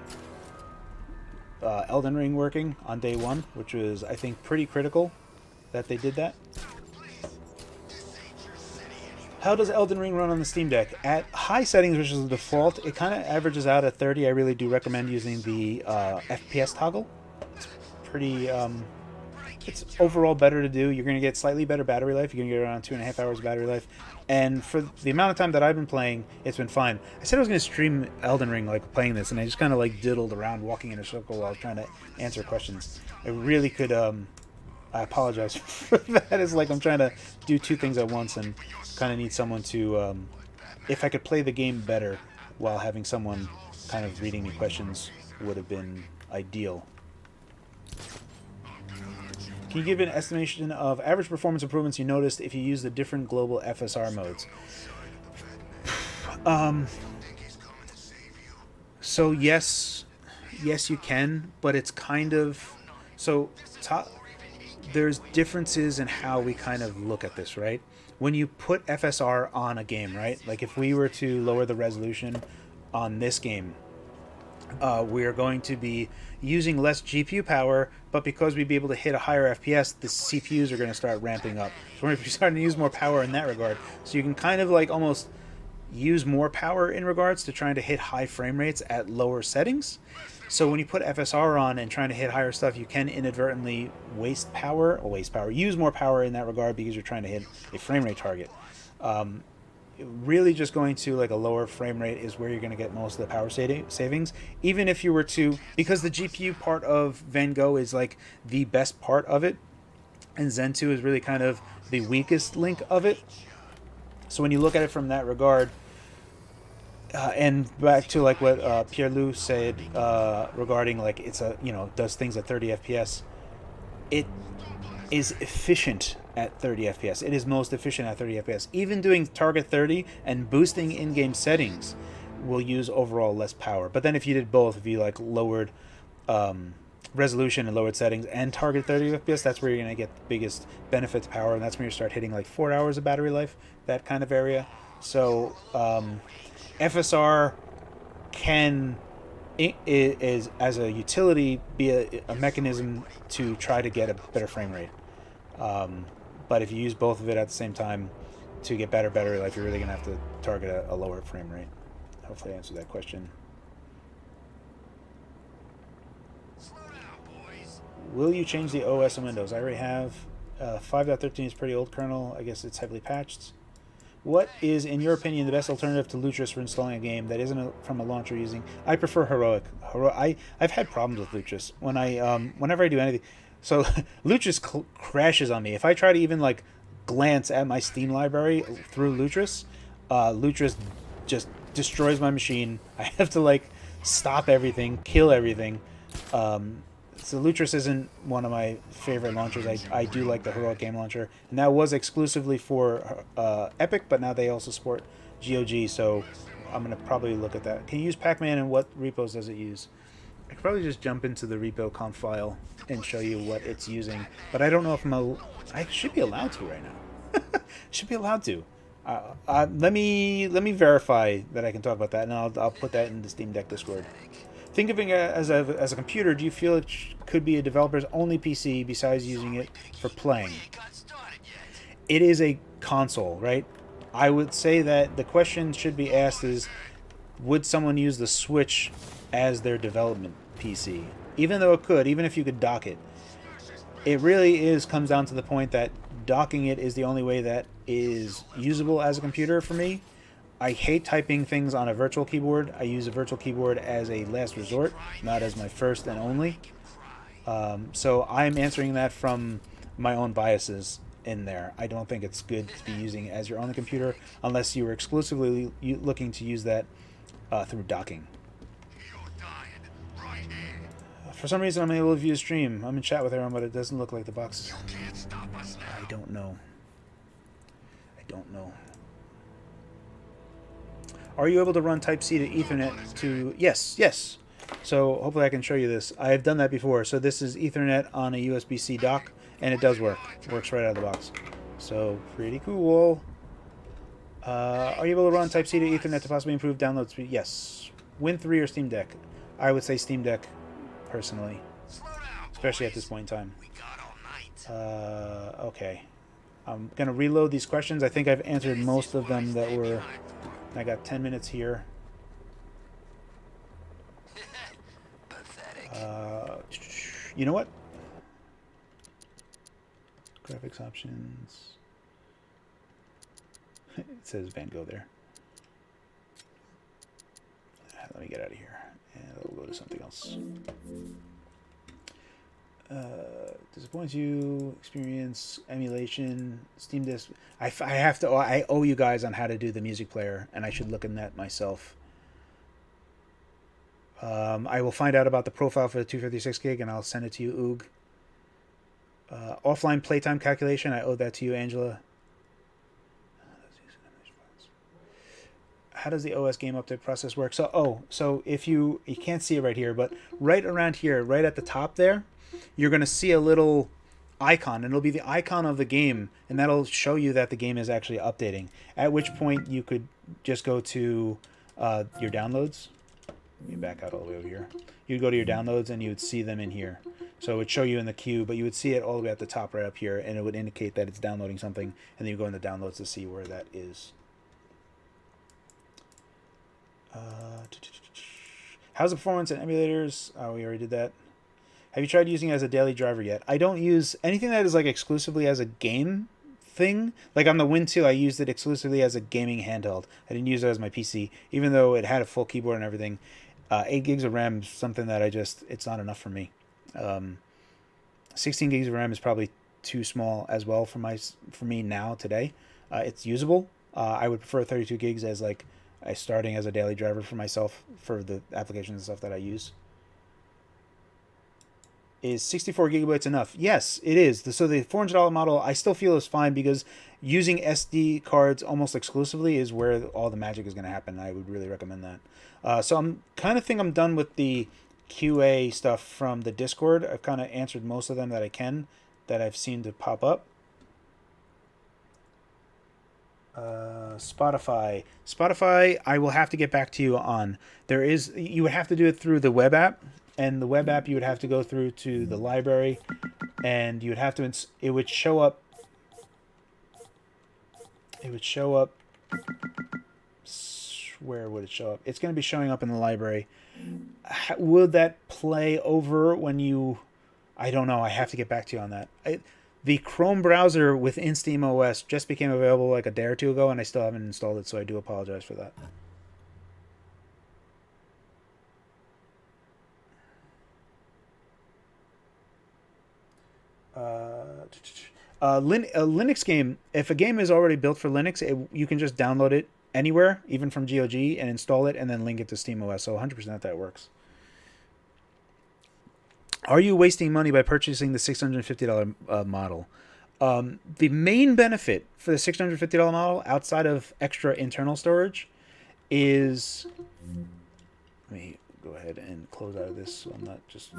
Elden Ring working on day one, which was, I think, pretty critical that they did that. How does Elden Ring run on the Steam Deck? At high settings, which is the default, it kind of averages out at 30. I really do recommend using the FPS toggle. It's pretty... it's overall better to do. You're going to get slightly better battery life. You're going to get around 2.5 hours battery life. And for the amount of time that I've been playing, it's been fine. I said I was going to stream Elden Ring, like, playing this, and I just kind of, like, diddled around, walking in a circle while trying to answer questions. I really could, I apologize for that. It's like I'm trying to do two things at once and kind of need someone to, if I could play the game better while having someone kind of reading me questions would have been ideal. Can you give an estimation of average performance improvements you noticed if you use the different global FSR modes? So yes you can, but it's kind of... So there's differences in how we kind of look at this, right? When you put FSR on a game, right? Like if we were to lower the resolution on this game, we are going to be using less GPU power, but because we'd be able to hit a higher FPS, the CPUs are going to start ramping up. So we're starting to use more power in that regard. So you can kind of like almost use more power in regards to trying to hit high frame rates at lower settings. So when you put FSR on and trying to hit higher stuff, you can inadvertently use more power in that regard because you're trying to hit a frame rate target. Really just going to like a lower frame rate is where you're going to get most of the power savings. Even if you were to, because the GPU part of Van Gogh is like the best part of it, and Zen 2 is really kind of the weakest link of it. So when you look at it from that regard, And back to like what Pierre-Loup said regarding like it's a does things at 30 FPS. It is efficient at 30 FPS. It is most efficient at 30 FPS. Even doing target 30 and boosting in-game settings will use overall less power. But then if you did both, if you like lowered resolution and lowered settings and target 30 FPS, that's where you're going to get the biggest benefit to power, and that's when you start hitting like 4 hours of battery life, that kind of area. So FSR can is as a utility be a mechanism to try to get a better frame rate. But if you use both of it at the same time to get better battery life, you're really going to have to target a lower frame rate. Hopefully I answered that question. Will you change the OS on Windows? I already have. 5.13 is pretty old kernel. I guess it's heavily patched. What is, in your opinion, the best alternative to Lutris for installing a game that isn't from a launcher using? I prefer Heroic. I've had problems with Lutris when whenever I do anything. So Lutris crashes on me. If I try to even like glance at my Steam library through Lutris, Lutris just destroys my machine. I have to like stop everything, kill everything. So Lutris isn't one of my favorite launchers. I do like the Heroic Game Launcher, and that was exclusively for Epic, but now they also support GOG, so I'm going to probably look at that. Can you use Pac-Man, and what repos does it use? I could probably just jump into the repo conf file and show you what it's using, but I don't know if I should be allowed to right now. Should be allowed to. Let me verify that I can talk about that, and I'll put that in the Steam Deck Discord. Think of it as a computer. Do you feel it could be a developer's only PC besides using it for playing? It is a console, right? I would say that the question should be asked is, would someone use the Switch as their development PC? Even though it could, even if you could dock it. It really comes down to the point that docking it is the only way that is usable as a computer for me. I hate typing things on a virtual keyboard. I use a virtual keyboard as a last resort, not as my first and only. So I'm answering that from my own biases in there. I don't think it's good to be using it as your only computer unless you were exclusively looking to use that through docking. For some reason, I'm able to view a stream. I'm in chat with everyone, but it doesn't look like the box. I don't know. Are you able to run Type-C to Ethernet to... Yes. So hopefully I can show you this. I have done that before. So this is Ethernet on a USB-C dock, and it does work. Works right out of the box. So pretty cool. Are you able to run Type-C to Ethernet to possibly improve download speed? Yes. Win 3 or Steam Deck? I would say Steam Deck, personally. Especially at this point in time. Okay. I'm going to reload these questions. I think I've answered most of them that were... I got 10 minutes here. You know what? Graphics options. It says Van Gogh there. Let me get out of here. And we'll go to something else. Disappoints you, experience, emulation, Steam Disc. I owe you guys on how to do the music player, and I should look in that myself. I will find out about the profile for the 256 gig, and I'll send it to you, Oog. Offline playtime calculation, I owe that to you, Angela. How does the OS game update process work? So if you can't see it right here, but right around here, right at the top there, you're going to see a little icon, and it'll be the icon of the game, and that'll show you that the game is actually updating, at which point you could just go to your downloads. Let me back out all the way over here. You'd go to your downloads, and you would see them in here. So it would show you in the queue, but you would see it all the way at the top right up here, and it would indicate that it's downloading something, and then you go in the downloads to see where that is. How's the performance in emulators? Oh, we already did that. Have you tried using it as a daily driver yet? I don't use anything that is like exclusively as a game thing. Like on the Win 2, I used it exclusively as a gaming handheld. I didn't use it as my PC, even though it had a full keyboard and everything. 8 gigs of RAM is something that it's not enough for me. 16 gigs of RAM is probably too small as well for me now today. It's usable. I would prefer 32 gigs as like starting as a daily driver for myself for the applications and stuff that I use. Is 64 gigabytes enough? Yes, it is. So the $400 model I still feel is fine because using SD cards almost exclusively is where all the magic is going to happen. I would really recommend that. So I'm kind of think I'm done with the QA stuff from the Discord. I've kind of answered most of them that I can, that I've seen to pop up. Spotify, I will have to get back to you on. You would have to do it through the web app. And the web app, you would have to go through to the library, and you would have to. It would show up. Where would it show up? It's going to be showing up in the library. Would that play over when you? I don't know. I have to get back to you on that. The Chrome browser within SteamOS just became available like a day or two ago, and I still haven't installed it, so I do apologize for that. A Linux game, if a game is already built for Linux, you can just download it anywhere, even from GOG, and install it and then link it to SteamOS. So 100% that works. Are you wasting money by purchasing the $650 model? The main benefit for the $650 model, outside of extra internal storage, is... Let me go ahead and close out of this so I'm not just...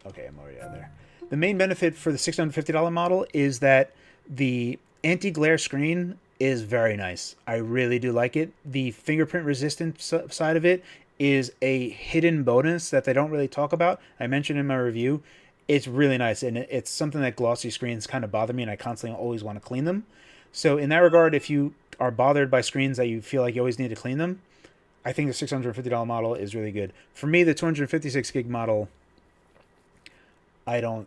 Okay, I'm already out there. The main benefit for the $650 model is that the anti-glare screen is very nice. I really do like it. The fingerprint resistant side of it is a hidden bonus that they don't really talk about. I mentioned in my review. It's really nice, and it's something that glossy screens kind of bother me, and I constantly always want to clean them. So in that regard, if you are bothered by screens that you feel like you always need to clean them, I think the $650 model is really good. For me, the 256 gig model, I'm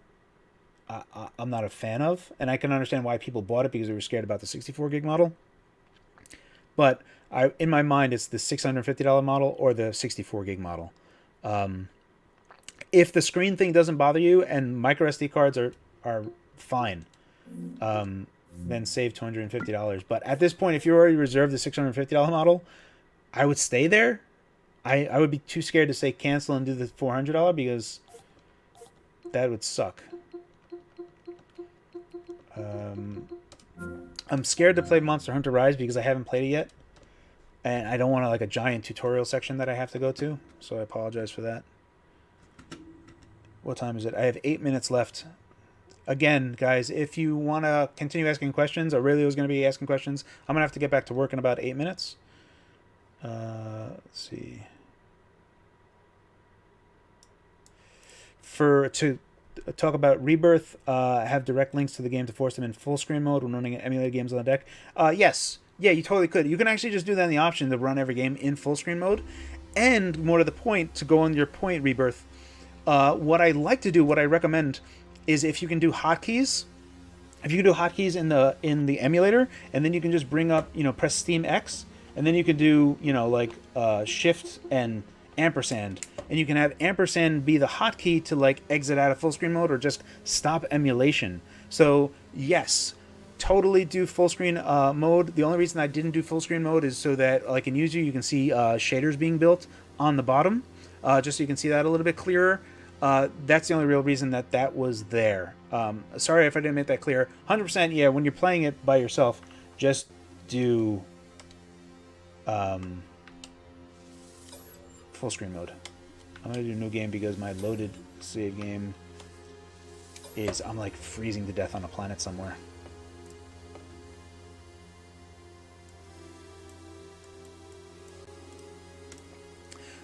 not a fan of, and I can understand why people bought it because they were scared about the 64 gig model. But in my mind, it's the $650 model or the 64 gig model. If the screen thing doesn't bother you and micro SD cards are fine, then save $250. But at this point, if you already reserved the $650 model, I would stay there. I would be too scared to say cancel and do the $400 because that would suck. I'm scared to play Monster Hunter Rise because I haven't played it yet, and I don't want a giant tutorial section that I have to go to, so I apologize for that. What time is it? I have 8 minutes left. Again, guys, if you want to continue asking questions, Aurelio's going to be asking questions. I'm going to have to get back to work in about 8 minutes. Let's see. To talk about Rebirth, I have direct links to the game to force them in full screen mode when running emulated games on the deck. Yes. Yeah, you totally could. You can actually just do that in the option to run every game in full screen mode. And more to the point, to go on your point, Rebirth, what I like to do, what I recommend, is if you can do hotkeys. If you can do hotkeys in the emulator, and then you can just bring up, press Steam X, and then you can do, Shift and ampersand, and you can have ampersand be the hotkey to exit out of full screen mode or just stop emulation. So yes, totally do full screen mode. The only reason I didn't do full screen mode is so that in User you can see shaders being built on the bottom, just so you can see that a little bit clearer. That's the only real reason that was there. Sorry if I didn't make that clear. 100%, yeah, when you're playing it by yourself, just do full screen mode. I'm going to do new game because my loaded save game is, I'm freezing to death on a planet somewhere.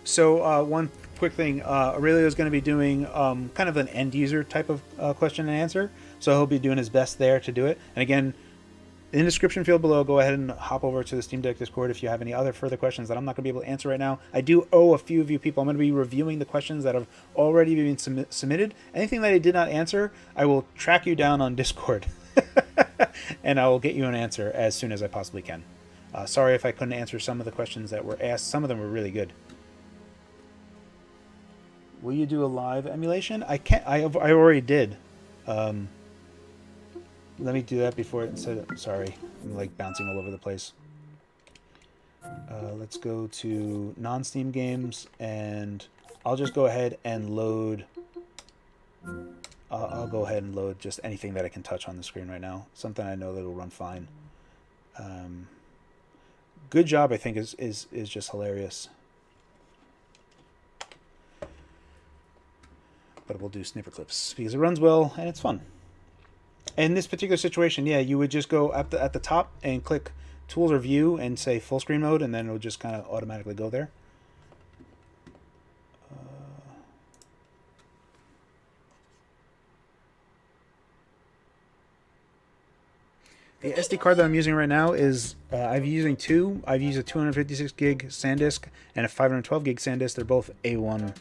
So one quick thing, Aurelio is going to be doing kind of an end user type of question and answer. So he'll be doing his best there to do it. And again, in the description field below, go ahead and hop over to the Steam Deck Discord if you have any other further questions that I'm not going to be able to answer right now. I do owe a few of you people. I'm going to be reviewing the questions that have already been submitted. Anything that I did not answer, I will track you down on Discord. And I will get you an answer as soon as I possibly can. Sorry if I couldn't answer some of the questions that were asked. Some of them were really good. Will you do a live emulation? I can't. I already did. Let me do that before it said. Sorry, I'm bouncing all over the place. Let's go to non-Steam games, and I'll just go ahead and load. I'll go ahead and load just anything that I can touch on the screen right now. Something I know that will run fine. Good Job, I think, is just hilarious. But we'll do snipper clips because it runs well and it's fun. In this particular situation, yeah, you would just go at the top and click Tools or View and say full screen mode, and then it'll just kind of automatically go there. The SD card that I'm using right now is I'm using two. I've used a 256 gig SanDisk and a 512 gig SanDisk. They're both A1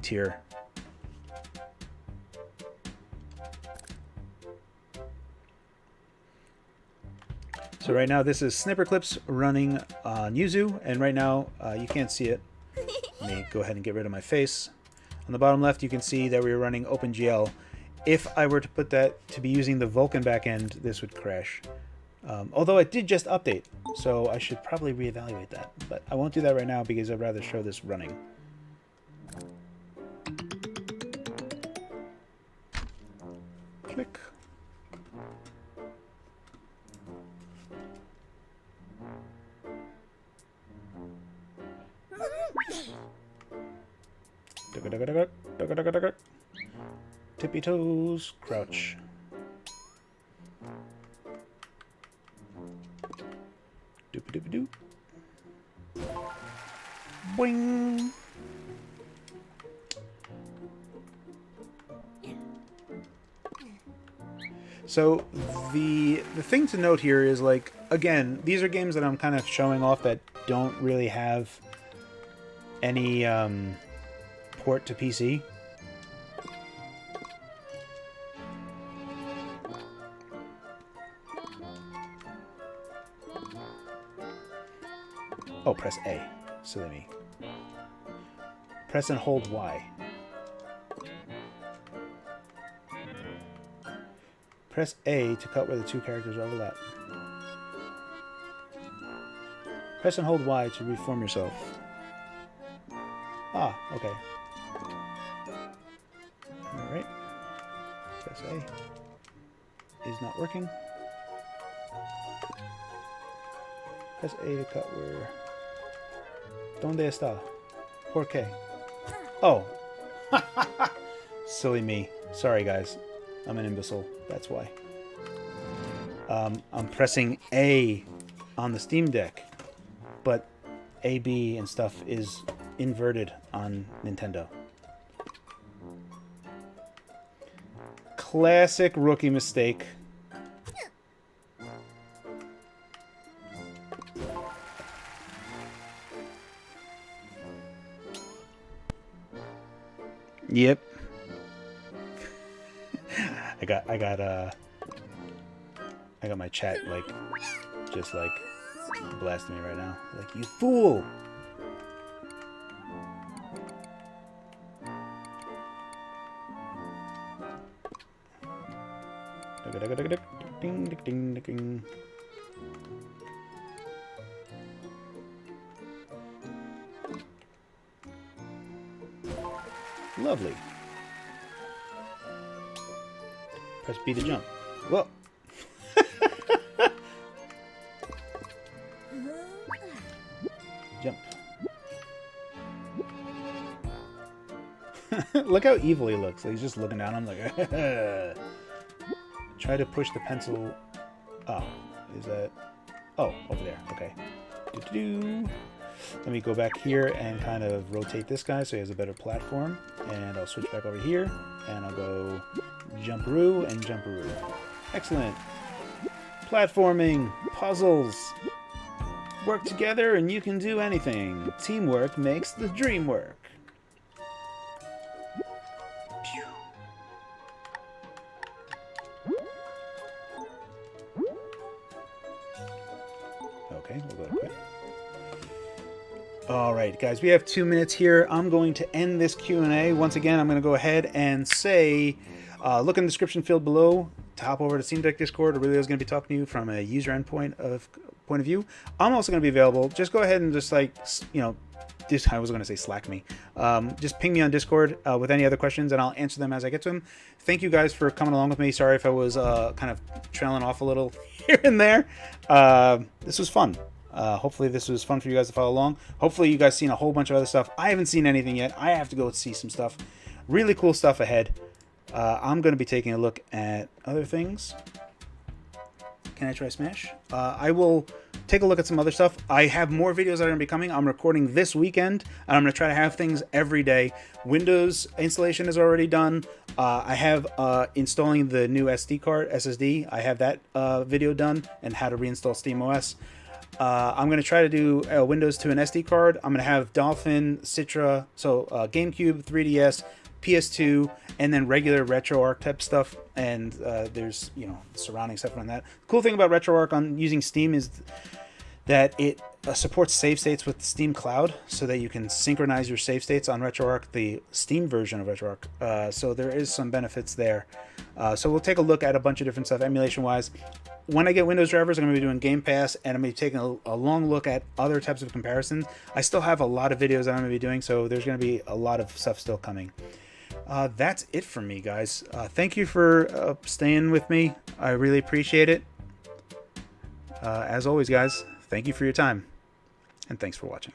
tier. So right now this is Snipper Clips running on Yuzu, and right now you can't see it. Let me go ahead and get rid of my face. On the bottom left you can see that we're running OpenGL. If I were to put that to be using the Vulkan backend, this would crash. Although it did just update, so I should probably reevaluate that. But I won't do that right now because I'd rather show this running. Click. Tippy toes, crouch. Doopy doopy doop. Boing. So the thing to note here is, like, again, these are games that I'm kind of showing off that don't really have any port to PC. Oh, press A. Silly me. Press and hold Y. Press A to cut where the two characters overlap. Press and hold Y to reform yourself. Ah, okay. Alright. Press A. Is not working. Press A to cut where... ¿Dónde está? ¿Por qué? Oh. Silly me. Sorry, guys. I'm an imbecile. That's why. I'm pressing A on the Steam Deck, but A, B, and stuff is inverted on Nintendo. Classic rookie mistake. Yep. I got my chat just blasting me right now. Like, you fool! Ding, ding, ding, ding. Lovely. Press B to jump. Whoa. Jump. Look how evil he looks. Like, he's just looking down. I'm like, try to push the pencil. Oh, is that? Oh, over there. Okay. Doo-doo-doo. Let me go back here and kind of rotate this guy so he has a better platform. And I'll switch back over here. And I'll go jumperoo and jumperoo. Excellent. Platforming. Puzzles. Work together and you can do anything. Teamwork makes the dream work. Okay, we'll go quick. Alright, guys, we have 2 minutes here. I'm going to end this Q&A. Once again, I'm going to go ahead and say, look in the description field below to hop over to Steam Deck Discord. I really was going to be talking to you from a user endpoint point of view. I'm also going to be available. Just go ahead and just like, you know, I was going to say Slack me. Just ping me on Discord with any other questions, and I'll answer them as I get to them. Thank you guys for coming along with me. Sorry if I was kind of trailing off a little here and there. This was fun. Hopefully this was fun for you guys to follow along. Hopefully you guys seen a whole bunch of other stuff. I haven't seen anything yet. I have to go see some stuff. Really cool stuff ahead. I'm going to be taking a look at other things. Can I try Smash? I will take a look at some other stuff. I have more videos that are going to be coming. I'm recording this weekend, and I'm going to try to have things every day. Windows installation is already done. I have installing the new SD card, SSD. I have that video done, and how to reinstall Steamos. I'm going to try to do Windows to an SD card. I'm going to have Dolphin, Citra, so GameCube, 3DS, PS2, and then regular RetroArch type stuff, and there's, you know, surrounding stuff on that. Cool thing about RetroArch on using Steam is that it supports save states with Steam Cloud, so that you can synchronize your save states on RetroArch, the Steam version of RetroArch. So there is some benefits there. So we'll take a look at a bunch of different stuff emulation wise. When I get Windows drivers, I'm going to be doing Game Pass, and I'm going to be taking a long look at other types of comparisons. I still have a lot of videos that I'm going to be doing, so there's going to be a lot of stuff still coming. That's it from me, guys. Thank you for staying with me. I really appreciate it. As always, guys, thank you for your time, and thanks for watching.